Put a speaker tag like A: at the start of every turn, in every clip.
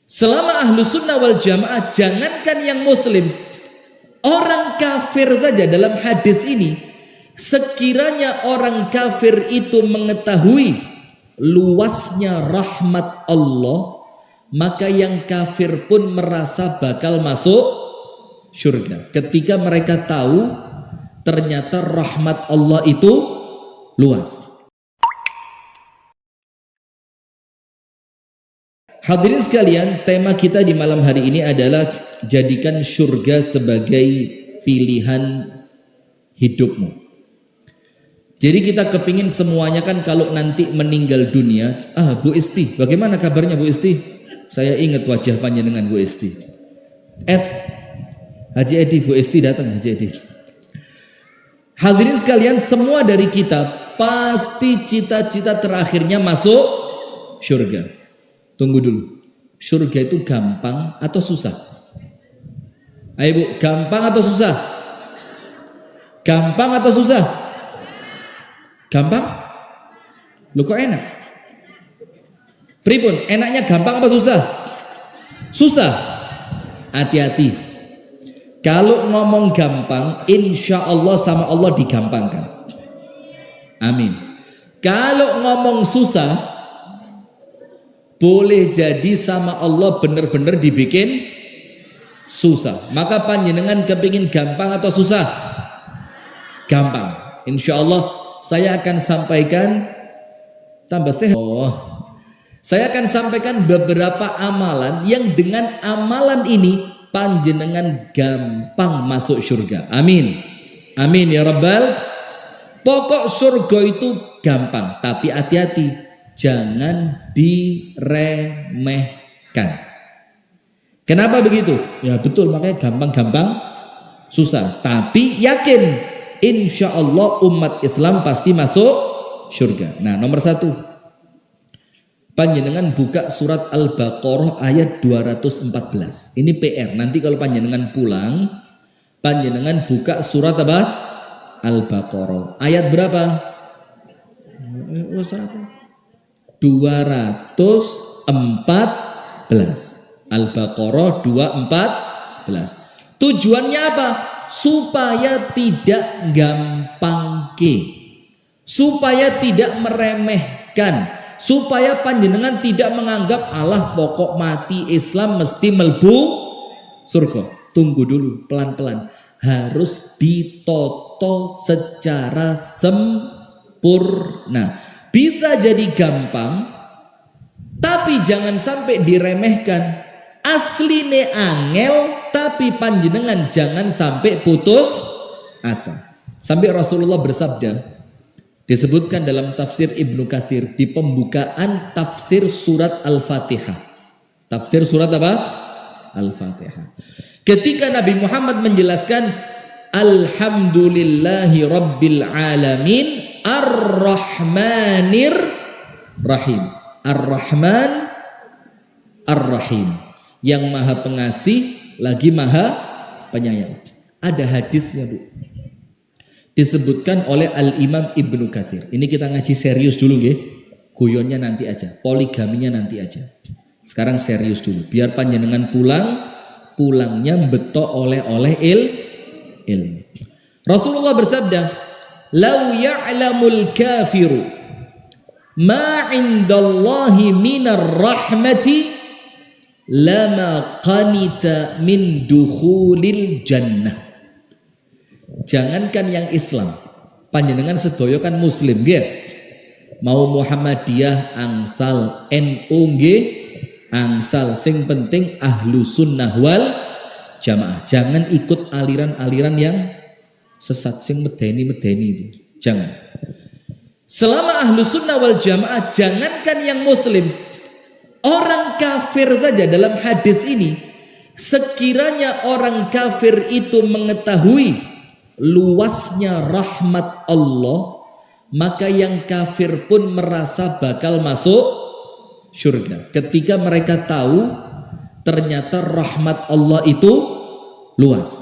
A: Selama ahlu sunnah wal jamaah, jangankan yang muslim, orang kafir saja dalam hadis ini, sekiranya orang kafir itu mengetahui luasnya rahmat Allah, maka yang kafir pun merasa bakal masuk surga. Ketika mereka tahu ternyata rahmat Allah itu luas. Hadirin sekalian, tema kita di malam hari ini adalah jadikan surga sebagai pilihan hidupmu. Jadi kita kepingin semuanya kan kalau nanti meninggal dunia, Bu Isti, bagaimana kabarnya Bu Isti? Saya ingat wajah panjenengan Bu Isti. Haji Edi, Bu Isti datang Haji Edi. Hadirin sekalian, semua dari kita pasti cita-cita terakhirnya masuk surga. Tunggu dulu, surga itu gampang atau susah? Ayo Bu, gampang atau susah? Gampang atau susah? Gampang? Lu kok enak? Pripun, enaknya gampang apa susah? Susah. Hati-hati. Kalau ngomong gampang, insya Allah sama Allah digampangkan. Amin. Kalau ngomong susah, boleh jadi sama Allah benar-benar dibikin susah. Maka panjenengan kepingin gampang atau susah? Gampang. Insya Allah saya akan sampaikan tambah sehat. Saya akan sampaikan beberapa amalan yang dengan amalan ini panjenengan gampang masuk surga. Amin. Amin ya Rabbal. Pokok surga itu gampang, tapi hati-hati. Jangan diremehkan. Kenapa begitu? Ya betul, makanya gampang-gampang susah. Tapi yakin, insya Allah umat Islam pasti masuk surga. Nah, nomor 1, panjenengan buka surat Al-Baqarah ayat 214. Ini PR. Nanti kalau panjenengan pulang, panjenengan buka surat apa? Al-Baqarah. Ayat berapa? 214. Al-Baqarah 214. Tujuannya apa? Supaya tidak gampangke, supaya tidak meremehkan, supaya panjenengan tidak menganggap Allah pokok mati Islam mesti melbu surga. Tunggu dulu, pelan-pelan. Harus ditoto secara sempurna. Bisa jadi gampang, tapi jangan sampai diremehkan. Asline angel, tapi panjenengan jangan sampai putus asa. Sampai Rasulullah bersabda, disebutkan dalam tafsir Ibnu Katsir di pembukaan tafsir surat Al-Fatihah. Tafsir surat apa? Al-Fatihah. Ketika Nabi Muhammad menjelaskan Alhamdulillahi Rabbil Alamin Ar-Rahmanir Rahim. Ar-Rahman Ar-Rahim, yang maha pengasih lagi maha penyayang. Ada hadisnya Bu, disebutkan oleh Al-Imam Ibnu Katsir. Ini kita ngaji serius dulu nggih. Guyonnya nanti aja, poligaminya nanti aja. Sekarang serius dulu, biar panjenengan pulangnya beto oleh ilmu. Rasulullah bersabda, "Lau ya'lamul kafiru ma 'indallahi minar rahmati lama qanita min dukhulil jannah." Jangankan yang Islam, panjenengan sedaya kan muslim nggih. Mau Muhammadiyah angsal, NU nggih angsal, sing penting ahlu sunnah wal jamaah. Jangan ikut aliran-aliran yang sesat, sing medeni itu. Jangan. Selama ahlu sunnah wal jamaah, jangankan yang muslim, orang kafir saja dalam hadis ini, sekiranya orang kafir itu mengetahui luasnya rahmat Allah, maka yang kafir pun merasa bakal masuk surga. Ketika mereka tahu ternyata rahmat Allah itu luas.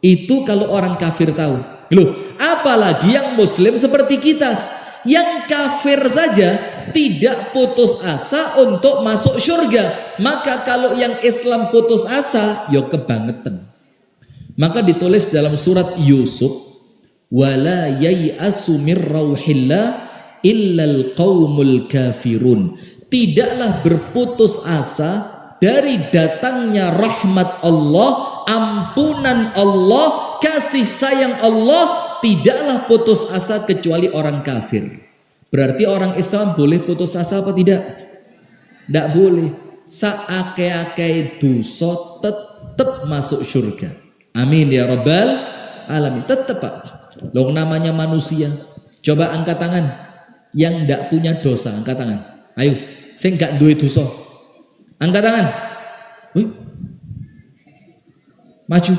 A: Itu kalau orang kafir tahu. Loh, apalagi yang muslim seperti kita. Yang kafir saja tidak putus asa untuk masuk surga. Maka kalau yang Islam putus asa, ya kebangetan. Maka ditulis dalam surat Yusuf, wala yai'asu mir rauhillah illal qaumul kafirun. Tidaklah berputus asa dari datangnya rahmat Allah, ampunan Allah, kasih sayang Allah, tidaklah putus asa kecuali orang kafir. Berarti orang Islam boleh putus asa apa tidak? Tidak boleh. Saake-ake dosa tetap masuk surga. Amin ya rabbal alamin. Tetap Pak. Loh namanya manusia. Coba angkat tangan. Yang tidak punya dosa, angkat tangan. Ayo, sing gak duwe dosa. Angkat tangan. Wih. Maju.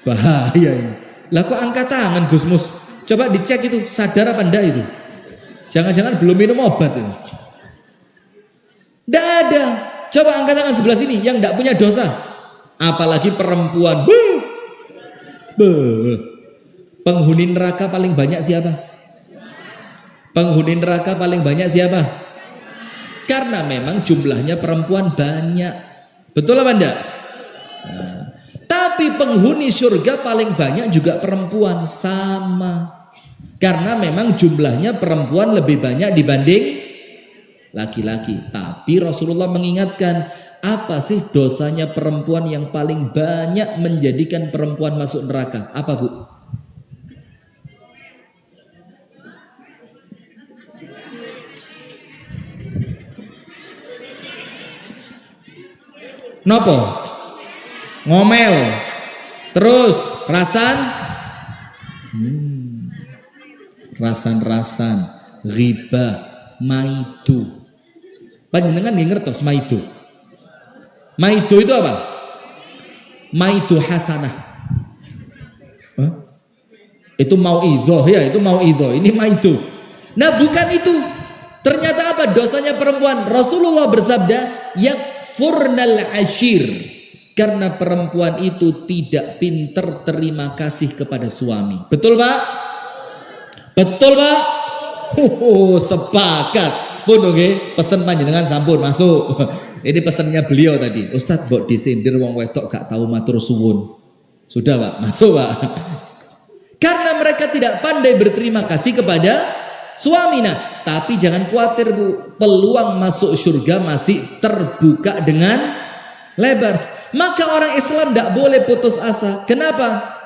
A: Bahaya ini. Lah kok angkat tangan Gusmus? Coba dicek itu, sadar apa enggak itu? Jangan-jangan belum minum obat itu. Enggak ada. Coba angkat tangan sebelah sini yang enggak punya dosa. Apalagi perempuan. Penghuni neraka paling banyak siapa? Penghuni neraka paling banyak siapa? Karena memang jumlahnya perempuan banyak. Betul apa enggak? Nah, tapi penghuni surga paling banyak juga perempuan, sama. Karena memang jumlahnya perempuan lebih banyak dibanding laki-laki. Tapi Rasulullah mengingatkan, apa sih dosanya perempuan yang paling banyak menjadikan perempuan masuk neraka? Apa Bu? Nopo? Ngomel. Terus rasan, ghibah, maidu. Panjenengan nggih ngertos maidu? Maidu itu apa? Maidu hasanah. Hah? Itu mauidhah ya, itu mauidhah. Ini maidu. Nah, bukan itu. Ternyata apa dosanya perempuan? Rasulullah bersabda, yakfurnal ashir. Karena perempuan itu tidak pinter terima kasih kepada suami. Betul Pak? Betul Pak? Sepakat. Pun oke, pesan panjenengan sampun masuk. Ini pesannya beliau tadi. Ustadz mbok disindir wong wedok gak tahu matur suwun. Sudah Pak, masuk Pak. Karena mereka tidak pandai berterima kasih kepada suami. Nah, tapi jangan khawatir Bu, peluang masuk surga masih terbuka dengan lebar. Maka orang Islam tidak boleh putus asa. Kenapa?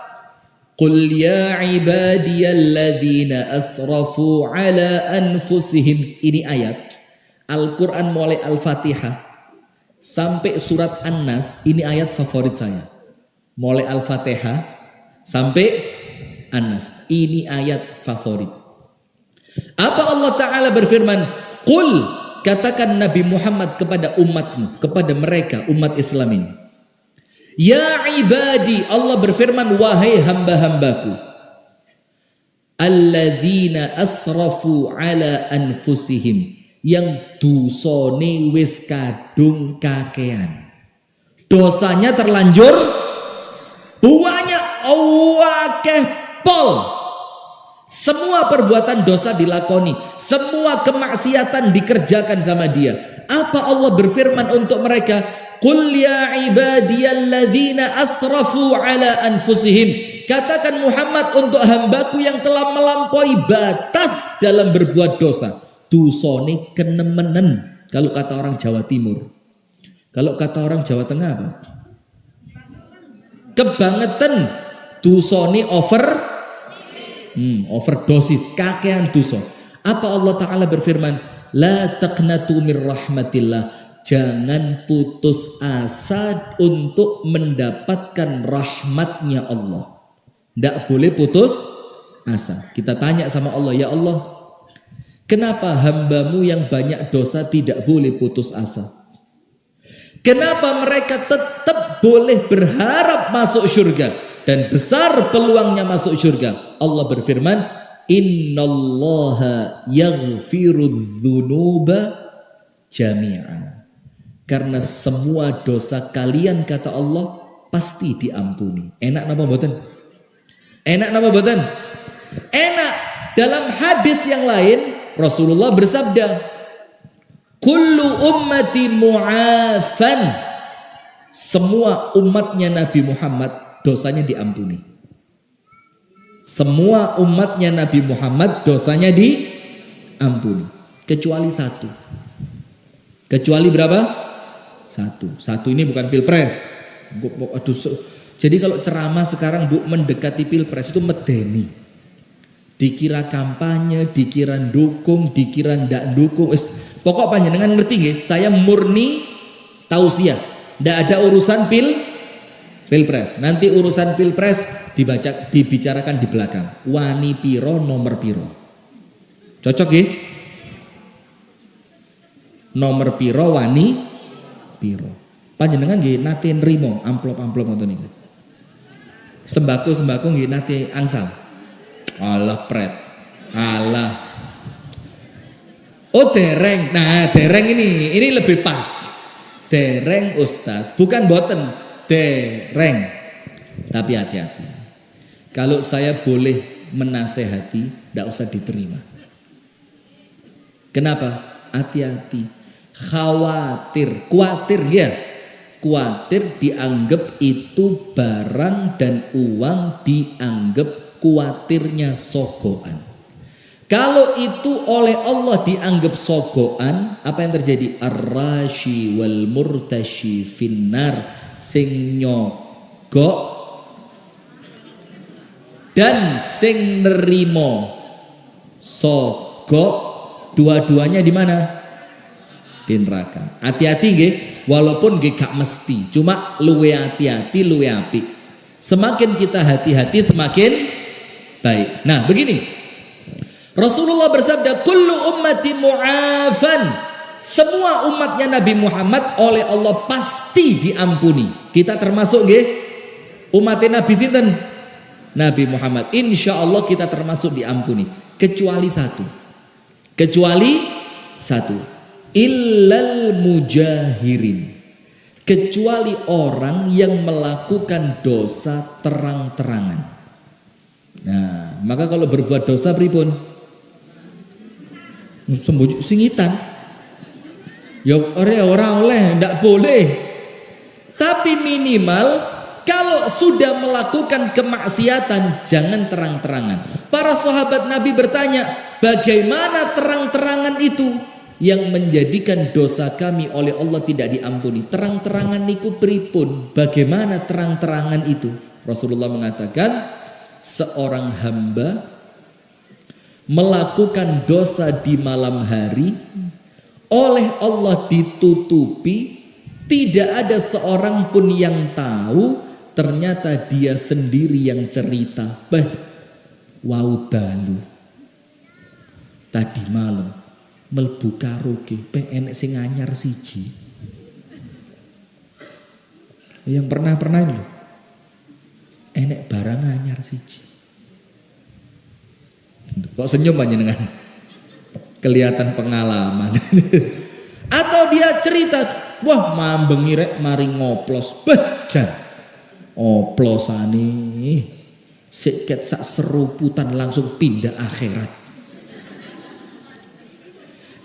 A: Qul ya ibadiyalladzina asrafu ala anfusihim. Ini ayat Al-Quran mulai Al-Fatihah sampai surat An-Nas. Ini ayat favorit saya. Mulai Al-Fatihah sampai An-Nas. Ini ayat favorit. Apa Allah Ta'ala berfirman? Qul, katakan Nabi Muhammad kepada umatmu, kepada mereka umat Islam ini. Ya ibadi, Allah berfirman, wahai hamba-hambaku, alladzina asrafu ala anfusihim, yang dosane wis kadung kakean. Dosanya terlanjur banyak, akeh pol. Semua perbuatan dosa dilakoni, semua kemaksiatan dikerjakan sama dia. Apa Allah berfirman untuk mereka? Qul ya ibadiyalladzina asrafu ala anfusihim. Katakan Muhammad untuk hambaku yang telah melampaui batas dalam berbuat dosa. Dosane kenemenen. Kalau kata orang Jawa Timur. Kalau kata orang Jawa Tengah apa? Kebangetan. Dosane overdosis, kakean dosa. Apa Allah Ta'ala berfirman? La taqnatu mir rahmatillah. Jangan putus asa untuk mendapatkan rahmatnya Allah. Tidak boleh putus asa. Kita tanya sama Allah, ya Allah, kenapa hambamu yang banyak dosa tidak boleh putus asa? Kenapa mereka tetap boleh berharap masuk surga dan besar peluangnya masuk surga? Allah berfirman, innallaha yaghfirudz dzunuba jami'a. Karena semua dosa kalian, kata Allah, pasti diampuni. Enak napa mboten? Enak napa mboten? Enak. Dalam hadis yang lain Rasulullah bersabda, kullu ummati mu'afan. Semua umatnya Nabi Muhammad dosanya diampuni. Semua umatnya Nabi Muhammad dosanya diampuni. Kecuali satu. Kecuali berapa? Satu. Satu ini bukan pilpres. Aduh, jadi kalau ceramah sekarang Bu mendekati pilpres itu medeni. Dikira kampanye, dikira dukung, dikira ndak dukung. Pokok panjenengan ngerti nggih, saya murni tausiah. Ndak ada urusan pilpres. Nanti urusan pilpres dibicarakan di belakang. Wani piro, nomor piro. Cocok nggih? Nomor piro, wani piro. Panjenengan nggih nate nrimo amplop-amplop ngoten niku. Sembako nggih nate angsal. Alah pret. Alah. Oh dereng. Nah, dereng ini lebih pas. Dereng Ustadz, bukan boten, dereng. Tapi hati-hati. Kalau saya boleh menasehati, tidak usah diterima. Kenapa? Hati-hati. Khawatir ya. Khawatir dianggap itu barang dan uang dianggap khawatirnya sogoan. Kalau itu oleh Allah dianggap sogoan, apa yang terjadi? Ar-rashi wal murtashi finnar, sing nyogok dan sing nerimo sogok, dua-duanya di mana? Di neraka. Hati-hati nggih, walaupun nggih gak mesti, cuma luwe hati-hati luwe apik. Semakin kita hati-hati semakin baik. Nah, begini. Rasulullah bersabda, kullu ummati mu'afan. Semua umatnya Nabi Muhammad oleh Allah pasti diampuni. Kita termasuk nggih umatnya Nabi sinten? Nabi Muhammad. Insya Allah kita termasuk diampuni. Kecuali satu. Illal mujahirin. Kecuali orang yang melakukan dosa terang-terangan. Nah, maka kalau berbuat dosa pripun? Sembunyi singitan. Ya ora oleh, ndak boleh. Tapi minimal kalau sudah melakukan kemaksiatan jangan terang-terangan. Para sahabat Nabi bertanya, bagaimana terang-terangan itu yang menjadikan dosa kami oleh Allah tidak diampuni? Terang-terangan niku pripun? Bagaimana terang-terangan itu? Rasulullah mengatakan, seorang hamba melakukan dosa di malam hari oleh Allah ditutupi, tidak ada seorang pun yang tahu, ternyata dia sendiri yang cerita. Wau dalu tadi malam mlebu karaoke enek sing anyar siji. Yang pernah ini enek barang anyar siji. Kok senyum panjenengan? Kelihatan pengalaman. Atau dia cerita, wah mambengi rek mari ngoplos, jan oplosane sik sak seruputan langsung pindah akhirat.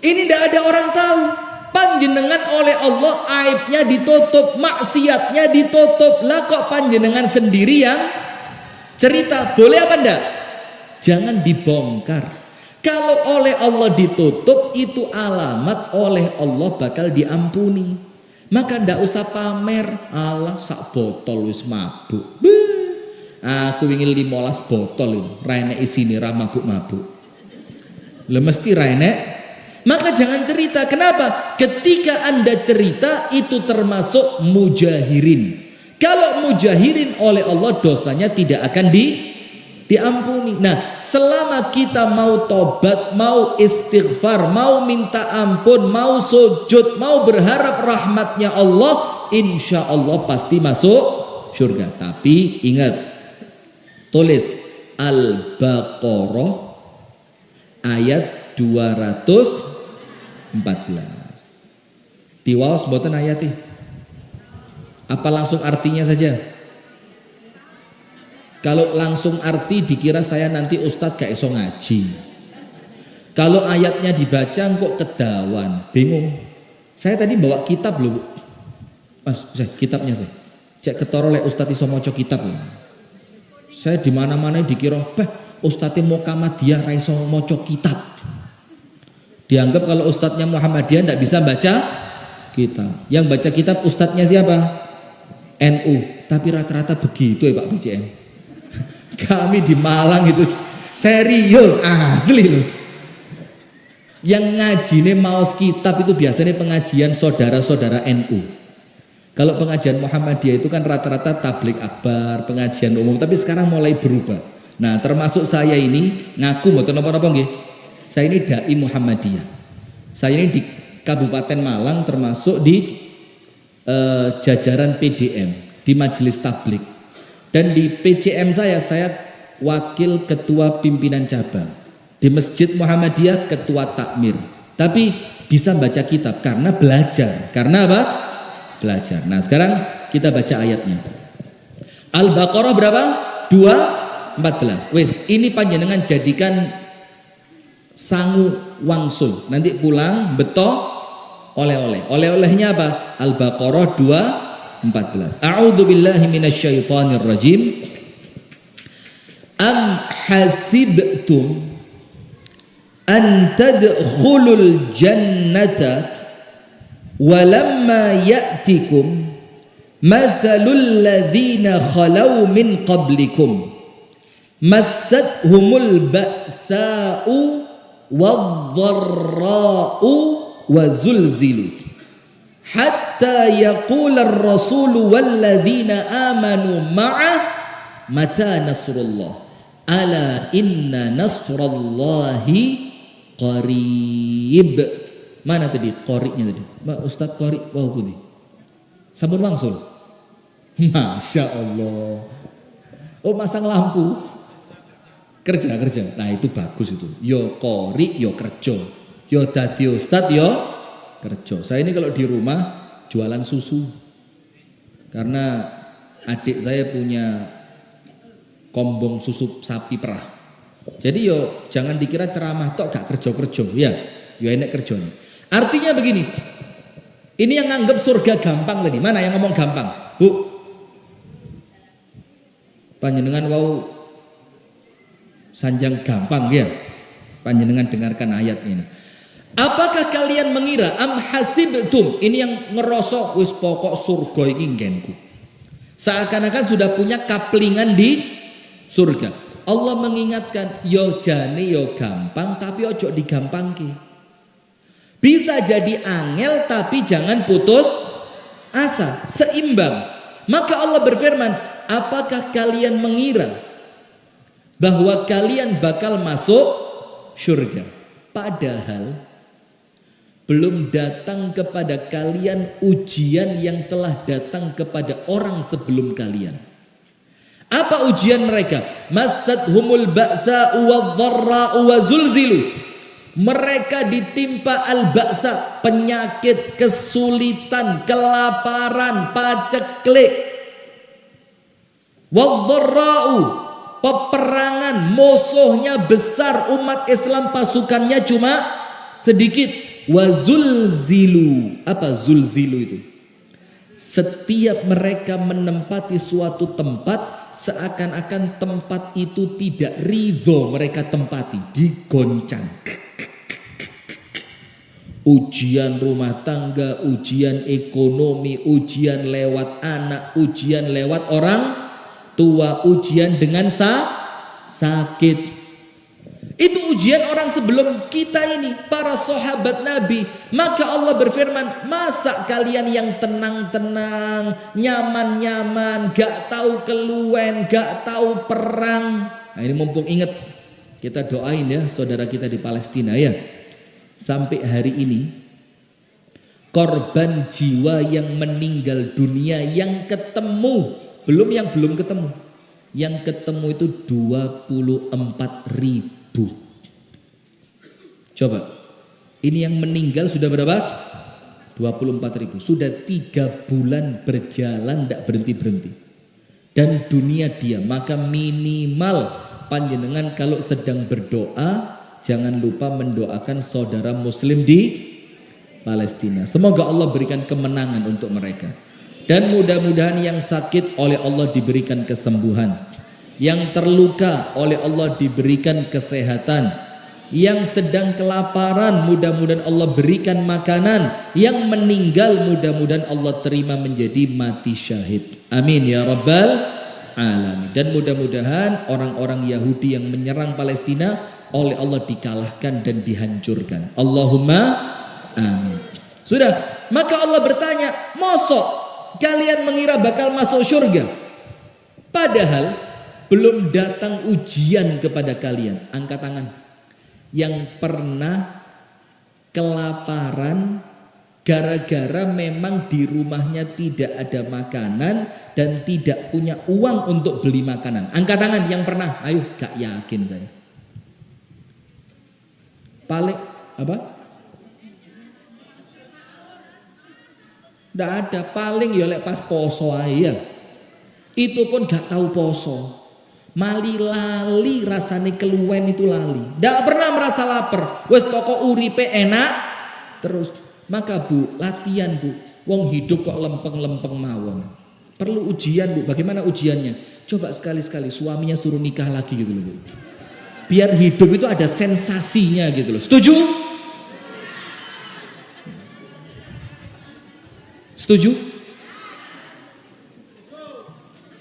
A: Ini tidak ada orang tahu. Panjenengan oleh Allah aibnya ditutup, maksiatnya ditutup. Lah kok panjenengan sendiri yang cerita? Boleh apa enggak? Jangan dibongkar. Kalau oleh Allah ditutup, itu alamat oleh Allah bakal diampuni. Maka ndak usah pamer. Alah sak botol wis mabuk. Aku ingin 15 botol ini. Rene isini ra mabuk-mabuk. Lah mesti rene. Maka jangan cerita. Kenapa? Ketika Anda cerita itu termasuk mujahirin. Kalau mujahirin oleh Allah dosanya tidak akan diampuni. Nah, selama kita mau tobat, mau istighfar, mau minta ampun, mau sujud, mau berharap rahmatnya Allah, insya Allah pasti masuk surga. Tapi ingat, tulis Al-Baqarah ayat 214. Diwaos mboten ayati? Apa langsung artinya saja? Kalau langsung arti dikira saya nanti ustadz gak iso ngaji. Kalau ayatnya dibaca kok kedawan, bingung. Saya tadi bawa kitab loh, Mas, kitabnya saya. Cek ketoro lek ustadz iso maca kitab loh. Saya di mana-mana dikira, ustadznya Muhammadiyah ra iso maca kitab. Dianggap kalau ustadznya Muhammadiyah ndak bisa baca kitab. Yang baca kitab ustadznya siapa? NU. Tapi rata-rata begitu ya Pak BCM. Kami di Malang itu serius asli loh. Yang ngaji nih maos kitab itu biasanya pengajian saudara-saudara NU. Kalau pengajian Muhammadiyah itu kan rata-rata tablik akbar, pengajian umum, tapi sekarang mulai berubah. Nah, termasuk saya ini ngaku mboten napa-napa nggih. Saya ini dai Muhammadiyah. Saya ini di Kabupaten Malang termasuk di jajaran PDM, di Majelis Tablik. Dan di PCM saya wakil ketua pimpinan cabang. Di Masjid Muhammadiyah ketua takmir. Tapi bisa baca kitab karena belajar. Karena apa? Belajar. Nah, sekarang kita baca ayatnya. Al-Baqarah berapa? 2:14. Wes, ini panjenengan jadikan sangu wangsul. Nanti pulang beto oleh-oleh. Oleh-olehnya apa? Al-Baqarah 2:14. A'udzu billahi minasyaitonir rajim. Am hasibtum an tadkhulul jannata walamma ya'tikum mathalul ladzina khalau min qablikum massathumul ba'sa'u wadh-dharra'u wa zulzilu hatta yaqula ar-rasulu walladzina amanu ma'ah mata nasrullah ala inna nasrallahi qarib. Mana tadi qori'nya tadi? Mbak Ustadz qori' wau putih. Sampun wangsul. Masya Allah. Oh, masang lampu. Kerja. Nah, itu bagus itu. Yo qori', yo kerja. Yo dadi ustadz, yo kerja. Saya ini kalau di rumah jualan susu. Karena adik saya punya kombong susu sapi perah. Jadi yo jangan dikira ceramah tok gak kerja ya. Yo enek kerjanya. Artinya begini. Ini yang nganggap surga gampang tadi. Mana yang ngomong gampang? Bu. Panjenengan wau sanjang gampang ya. Panjenengan dengarkan ayat ini. Apakah kalian mengira am hasibtum, ini yang ngerosok wis pokok surga iki nggenku. Seakan-akan sudah punya kaplingan di surga. Allah mengingatkan, yo jane yo gampang tapi ojo digampangke. Bisa jadi angel tapi jangan putus asa, seimbang. Maka Allah berfirman, apakah kalian mengira bahwa kalian bakal masuk surga? Padahal belum datang kepada kalian ujian yang telah datang kepada orang sebelum kalian. Apa ujian mereka? Massathumul ba'sa'u wadh-dharra'u wa zulzilu. Mereka ditimpa al-ba'sa, penyakit, kesulitan, kelaparan, paceklik. Wadh-dharra'u, peperangan, musuhnya besar, umat Islam pasukannya cuma sedikit. Wa zulzilu. Apa zulzilu itu? Setiap mereka menempati suatu tempat, seakan-akan tempat itu tidak ridho mereka tempati, digoncang. Ujian rumah tangga, ujian ekonomi, ujian lewat anak, ujian lewat orang tua, ujian dengan sakit. Itu ujian orang sebelum kita ini, para sahabat Nabi. Maka Allah berfirman, masa kalian yang tenang-tenang, nyaman-nyaman, gak tahu keluwen, gak tahu perang. Nah, ini mumpung ingat, kita doain ya saudara kita di Palestina ya. Sampai hari ini korban jiwa yang meninggal dunia yang ketemu, belum ketemu. Yang ketemu itu 24.000. Coba, ini yang meninggal sudah berapa? 24.000. Sudah 3 bulan berjalan tidak berhenti-berhenti. dan dunia dia. Maka minimal panjenengan kalau sedang berdoa jangan lupa mendoakan saudara muslim di Palestina. Semoga Allah berikan kemenangan untuk mereka. Dan mudah-mudahan yang sakit oleh Allah diberikan kesembuhan. Yang terluka oleh Allah diberikan kesehatan. Yang sedang kelaparan mudah-mudahan Allah berikan makanan. Yang meninggal mudah-mudahan Allah terima menjadi mati syahid. Amin ya rabbal alamin. Dan mudah-mudahan orang-orang Yahudi yang menyerang Palestina oleh Allah dikalahkan dan dihancurkan. Allahumma amin. Sudah, maka Allah bertanya, mosok kalian mengira bakal masuk surga? Padahal belum datang ujian kepada kalian. Angkat tangan. Yang pernah kelaparan gara-gara memang di rumahnya tidak ada makanan dan tidak punya uang untuk beli makanan. Angkat tangan yang pernah. Ayo, gak yakin saya. Paling apa? Nggak ada, paling ya lek pas poso aja. Itu pun gak tahu poso. Mali lali rasane keluwen itu lali. Nggak pernah merasa lapar. Wes pokok uripe enak terus. Maka Bu, latihan Bu. Wong hidup kok lempeng-lempeng mawon. Perlu ujian Bu. Bagaimana ujiannya? Coba sekali-sekali suaminya suruh nikah lagi gitu loh Bu. Biar hidup itu ada sensasinya gitu loh. Setuju? Setuju?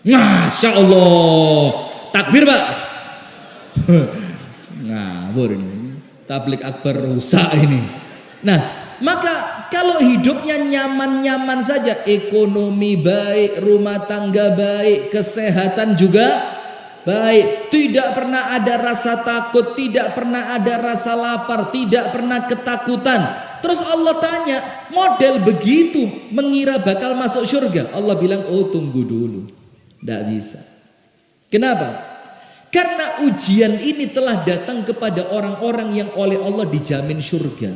A: Masya Allah. Takbir Pak. Ngawur ini. Tablik akbar rusak ini. Nah, maka kalau hidupnya nyaman-nyaman saja, ekonomi baik, rumah tangga baik, kesehatan juga baik, tidak pernah ada rasa takut, tidak pernah ada rasa lapar, tidak pernah ketakutan. Terus Allah tanya, model begitu mengira bakal masuk surga? Allah bilang, oh tunggu dulu, tidak bisa. Kenapa? Karena ujian ini telah datang kepada orang-orang yang oleh Allah dijamin surga.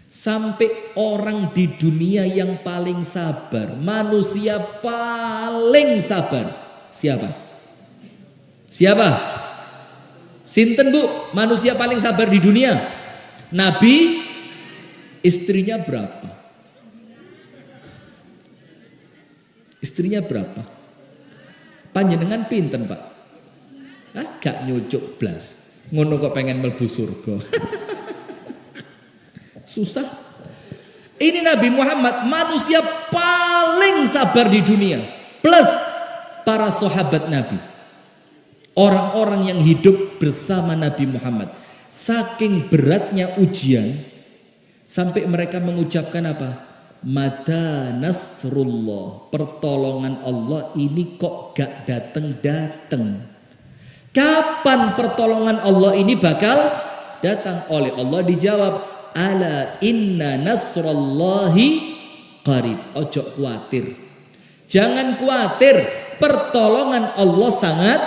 A: Sampai orang di dunia yang paling sabar, manusia paling sabar, siapa? Siapa? Sinten Bu, manusia paling sabar di dunia? Nabi. Istrinya berapa? Istrinya berapa? Panjenengan pinten Pak? Gak nyucuk blas. Ngono kok pengen mlebu surga. Susah. Ini Nabi Muhammad manusia paling sabar di dunia. Plus para sahabat Nabi. Orang-orang yang hidup bersama Nabi Muhammad. Saking beratnya ujian. Sampai mereka mengucapkan apa? Mata nasrullah. Pertolongan Allah ini kok gak datang-datang. Kapan pertolongan Allah ini bakal datang? Oleh Allah dijawab, ala inna nasrullahi qarib. Ojo khawatir. Jangan khawatir. Pertolongan Allah sangat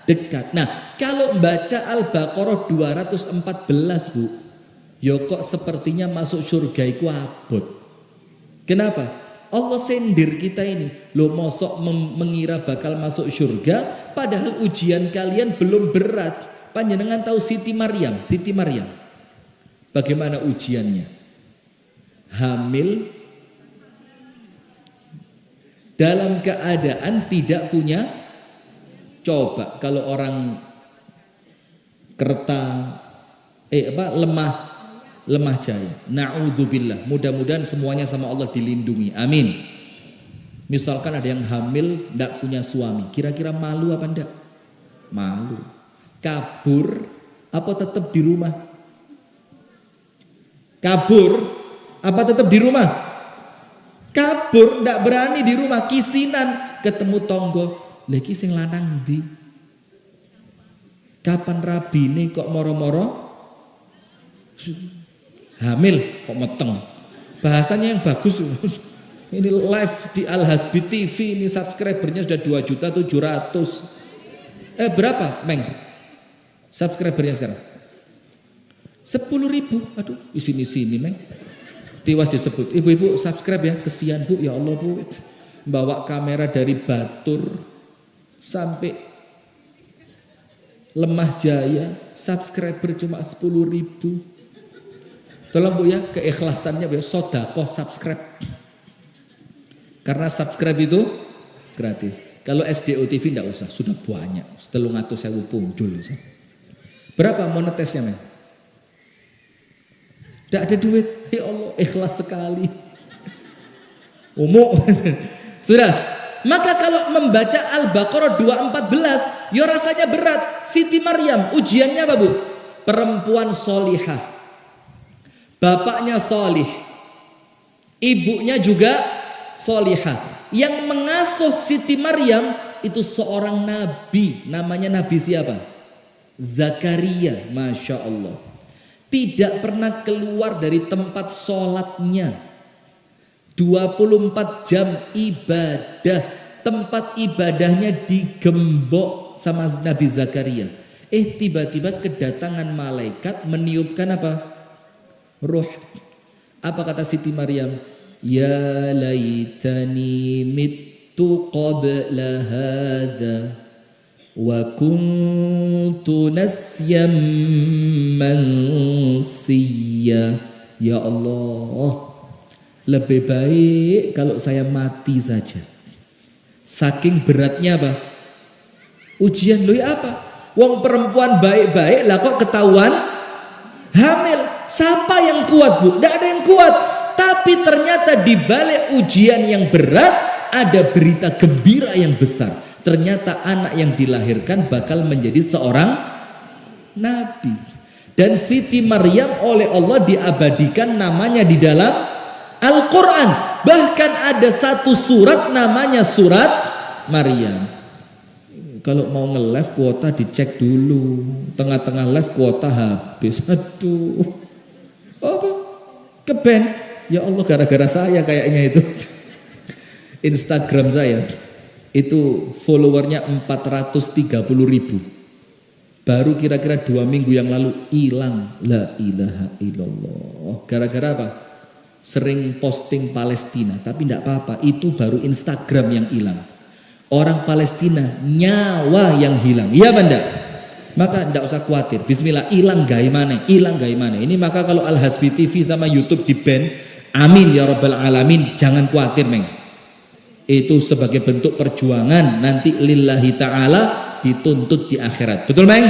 A: dekat. Nah, kalau baca Al-Baqarah 214 Bu, ya kok sepertinya masuk surga itu abot. Kenapa? Allah sendir kita ini. Lo mosok mengira bakal masuk surga, padahal ujian kalian belum berat. Panjenengan tahu Siti Maryam? Siti Maryam. Bagaimana ujiannya? Hamil dalam keadaan tidak punya. Coba kalau orang lemah jaya. Na'udzubillah. Mudah-mudahan semuanya sama Allah dilindungi. Amin. Misalkan ada yang hamil tidak punya suami, kira-kira malu apa enggak? Malu. Kabur apa tetap di rumah? Kabur apa tetap di rumah? Kabur, tidak berani di rumah, kisinan, ketemu tonggo. Lagi sing lanang ndi? Kapan rabine kok moro-moro? Hamil kok meteng. Bahasanya yang bagus. Ini live di Al-Hasbi TV, ini subscribernya sudah 2.700.000. Berapa, Meng? Subscribernya sekarang? 10.000. Aduh, di sini Meng. Tiwas disebut. Ibu-ibu subscribe ya, kesian Bu, ya Allah Bu. bawa kamera dari Batur sampai Lemah Jaya, subscriber cuma 10.000. Tolong Bu ya, keikhlasannya Bu, sedekah subscribe. Karena subscribe itu gratis. Kalau SDO TV enggak usah, sudah banyak. 300.000 punjul. Berapa monetesnya, men? Tidak ada duit. Ya Allah, ikhlas sekali. Umum. Sudah. Maka kalau membaca Al-Baqarah 2:14, ya rasanya berat. Siti Maryam, ujiannya apa Bu? Perempuan solihah. Bapaknya solih. Ibunya juga solihah. Yang mengasuh Siti Maryam itu seorang nabi. Namanya nabi siapa? Zakaria. Masya Allah. Tidak pernah keluar dari tempat sholatnya. 24 jam ibadah. Tempat ibadahnya digembok sama Nabi Zakaria. Tiba-tiba kedatangan malaikat meniupkan apa? Ruh. Apa kata Siti Maryam? Ya laitani mittu qabla hadha wa kuntu nasyam mansiya. Ya Allah, lebih baik kalau saya mati saja. Saking beratnya apa? Ujian lu apa? Wong perempuan baik-baik lah kok ketahuan hamil. Siapa yang kuat Bu? Tidak ada yang kuat. Tapi ternyata di balik ujian yang berat ada berita gembira yang besar. Ternyata anak yang dilahirkan bakal menjadi seorang nabi. Dan Siti Maryam oleh Allah diabadikan namanya di dalam Al-Quran. Bahkan ada satu surat namanya surat Maryam. Kalau mau nge-live kuota dicek dulu. Tengah-tengah live kuota habis. Aduh. Apa? Keben. Ya Allah, gara-gara saya kayaknya itu. Instagram saya itu followernya 430.000. Baru kira-kira 2 minggu yang lalu hilang. La ilaha illallah. Gara-gara apa? Sering posting Palestina. Tapi tidak apa-apa, itu baru Instagram yang hilang. Orang Palestina nyawa yang hilang. Iya benda. Maka tidak usah khawatir. Bismillah, hilang gaimana? Hilang gaimana? Ini maka kalau Al-Hasbi TV sama YouTube di ban, amin ya rabbal alamin, jangan khawatir meng. Itu sebagai bentuk perjuangan nanti lillahi ta'ala dituntut di akhirat. Betul meng?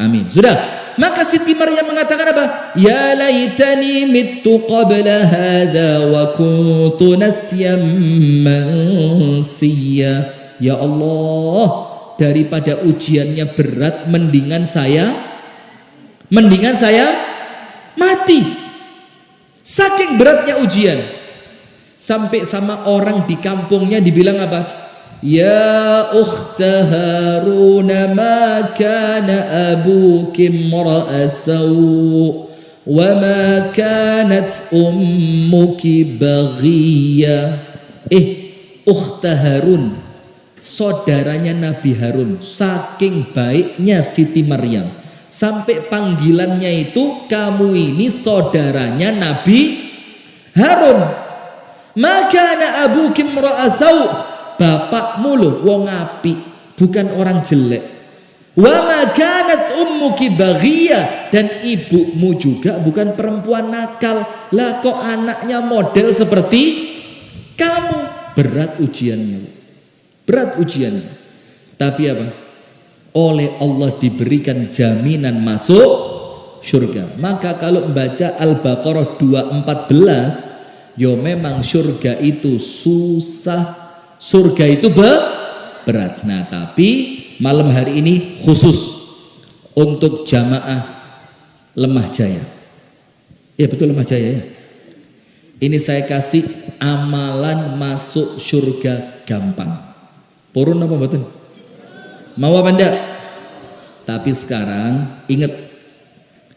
A: Amin. Sudah. Maka Siti Maryam mengatakan apa? Ya laitani mittu qabla hadha wa kuntu nasyam mansiya. Ya Allah, daripada ujiannya berat mendingan saya mati. Saking beratnya ujian. Sampai sama orang di kampungnya dibilang apa? Ya ukhta Harun ma kana abuki imra'a saw wa ma kanat ummuki baghiya. Ukhta Harun, saudaranya Nabi Harun, saking baiknya Siti Maryam sampai panggilannya itu kamu ini saudaranya Nabi Harun. Maka na abuki imra'a saw, bapakmu loh wong api, bukan orang jelek. Wa ma kanat ummuki baghiya, dan ibumu juga bukan perempuan nakal. Lah kok anaknya model seperti kamu? Berat ujiannya. Berat ujiannya. Tapi apa? Oleh Allah diberikan jaminan masuk surga. Maka kalau membaca Al-Baqarah 2:14, yo memang surga itu susah, surga itu berat. Nah, tapi malam hari ini khusus untuk jamaah Lemah Jaya. Ya betul, Lemah Jaya ya. Ini saya kasih amalan masuk surga gampang. Purun apa betul? Mau apa enggak? Tapi sekarang ingat,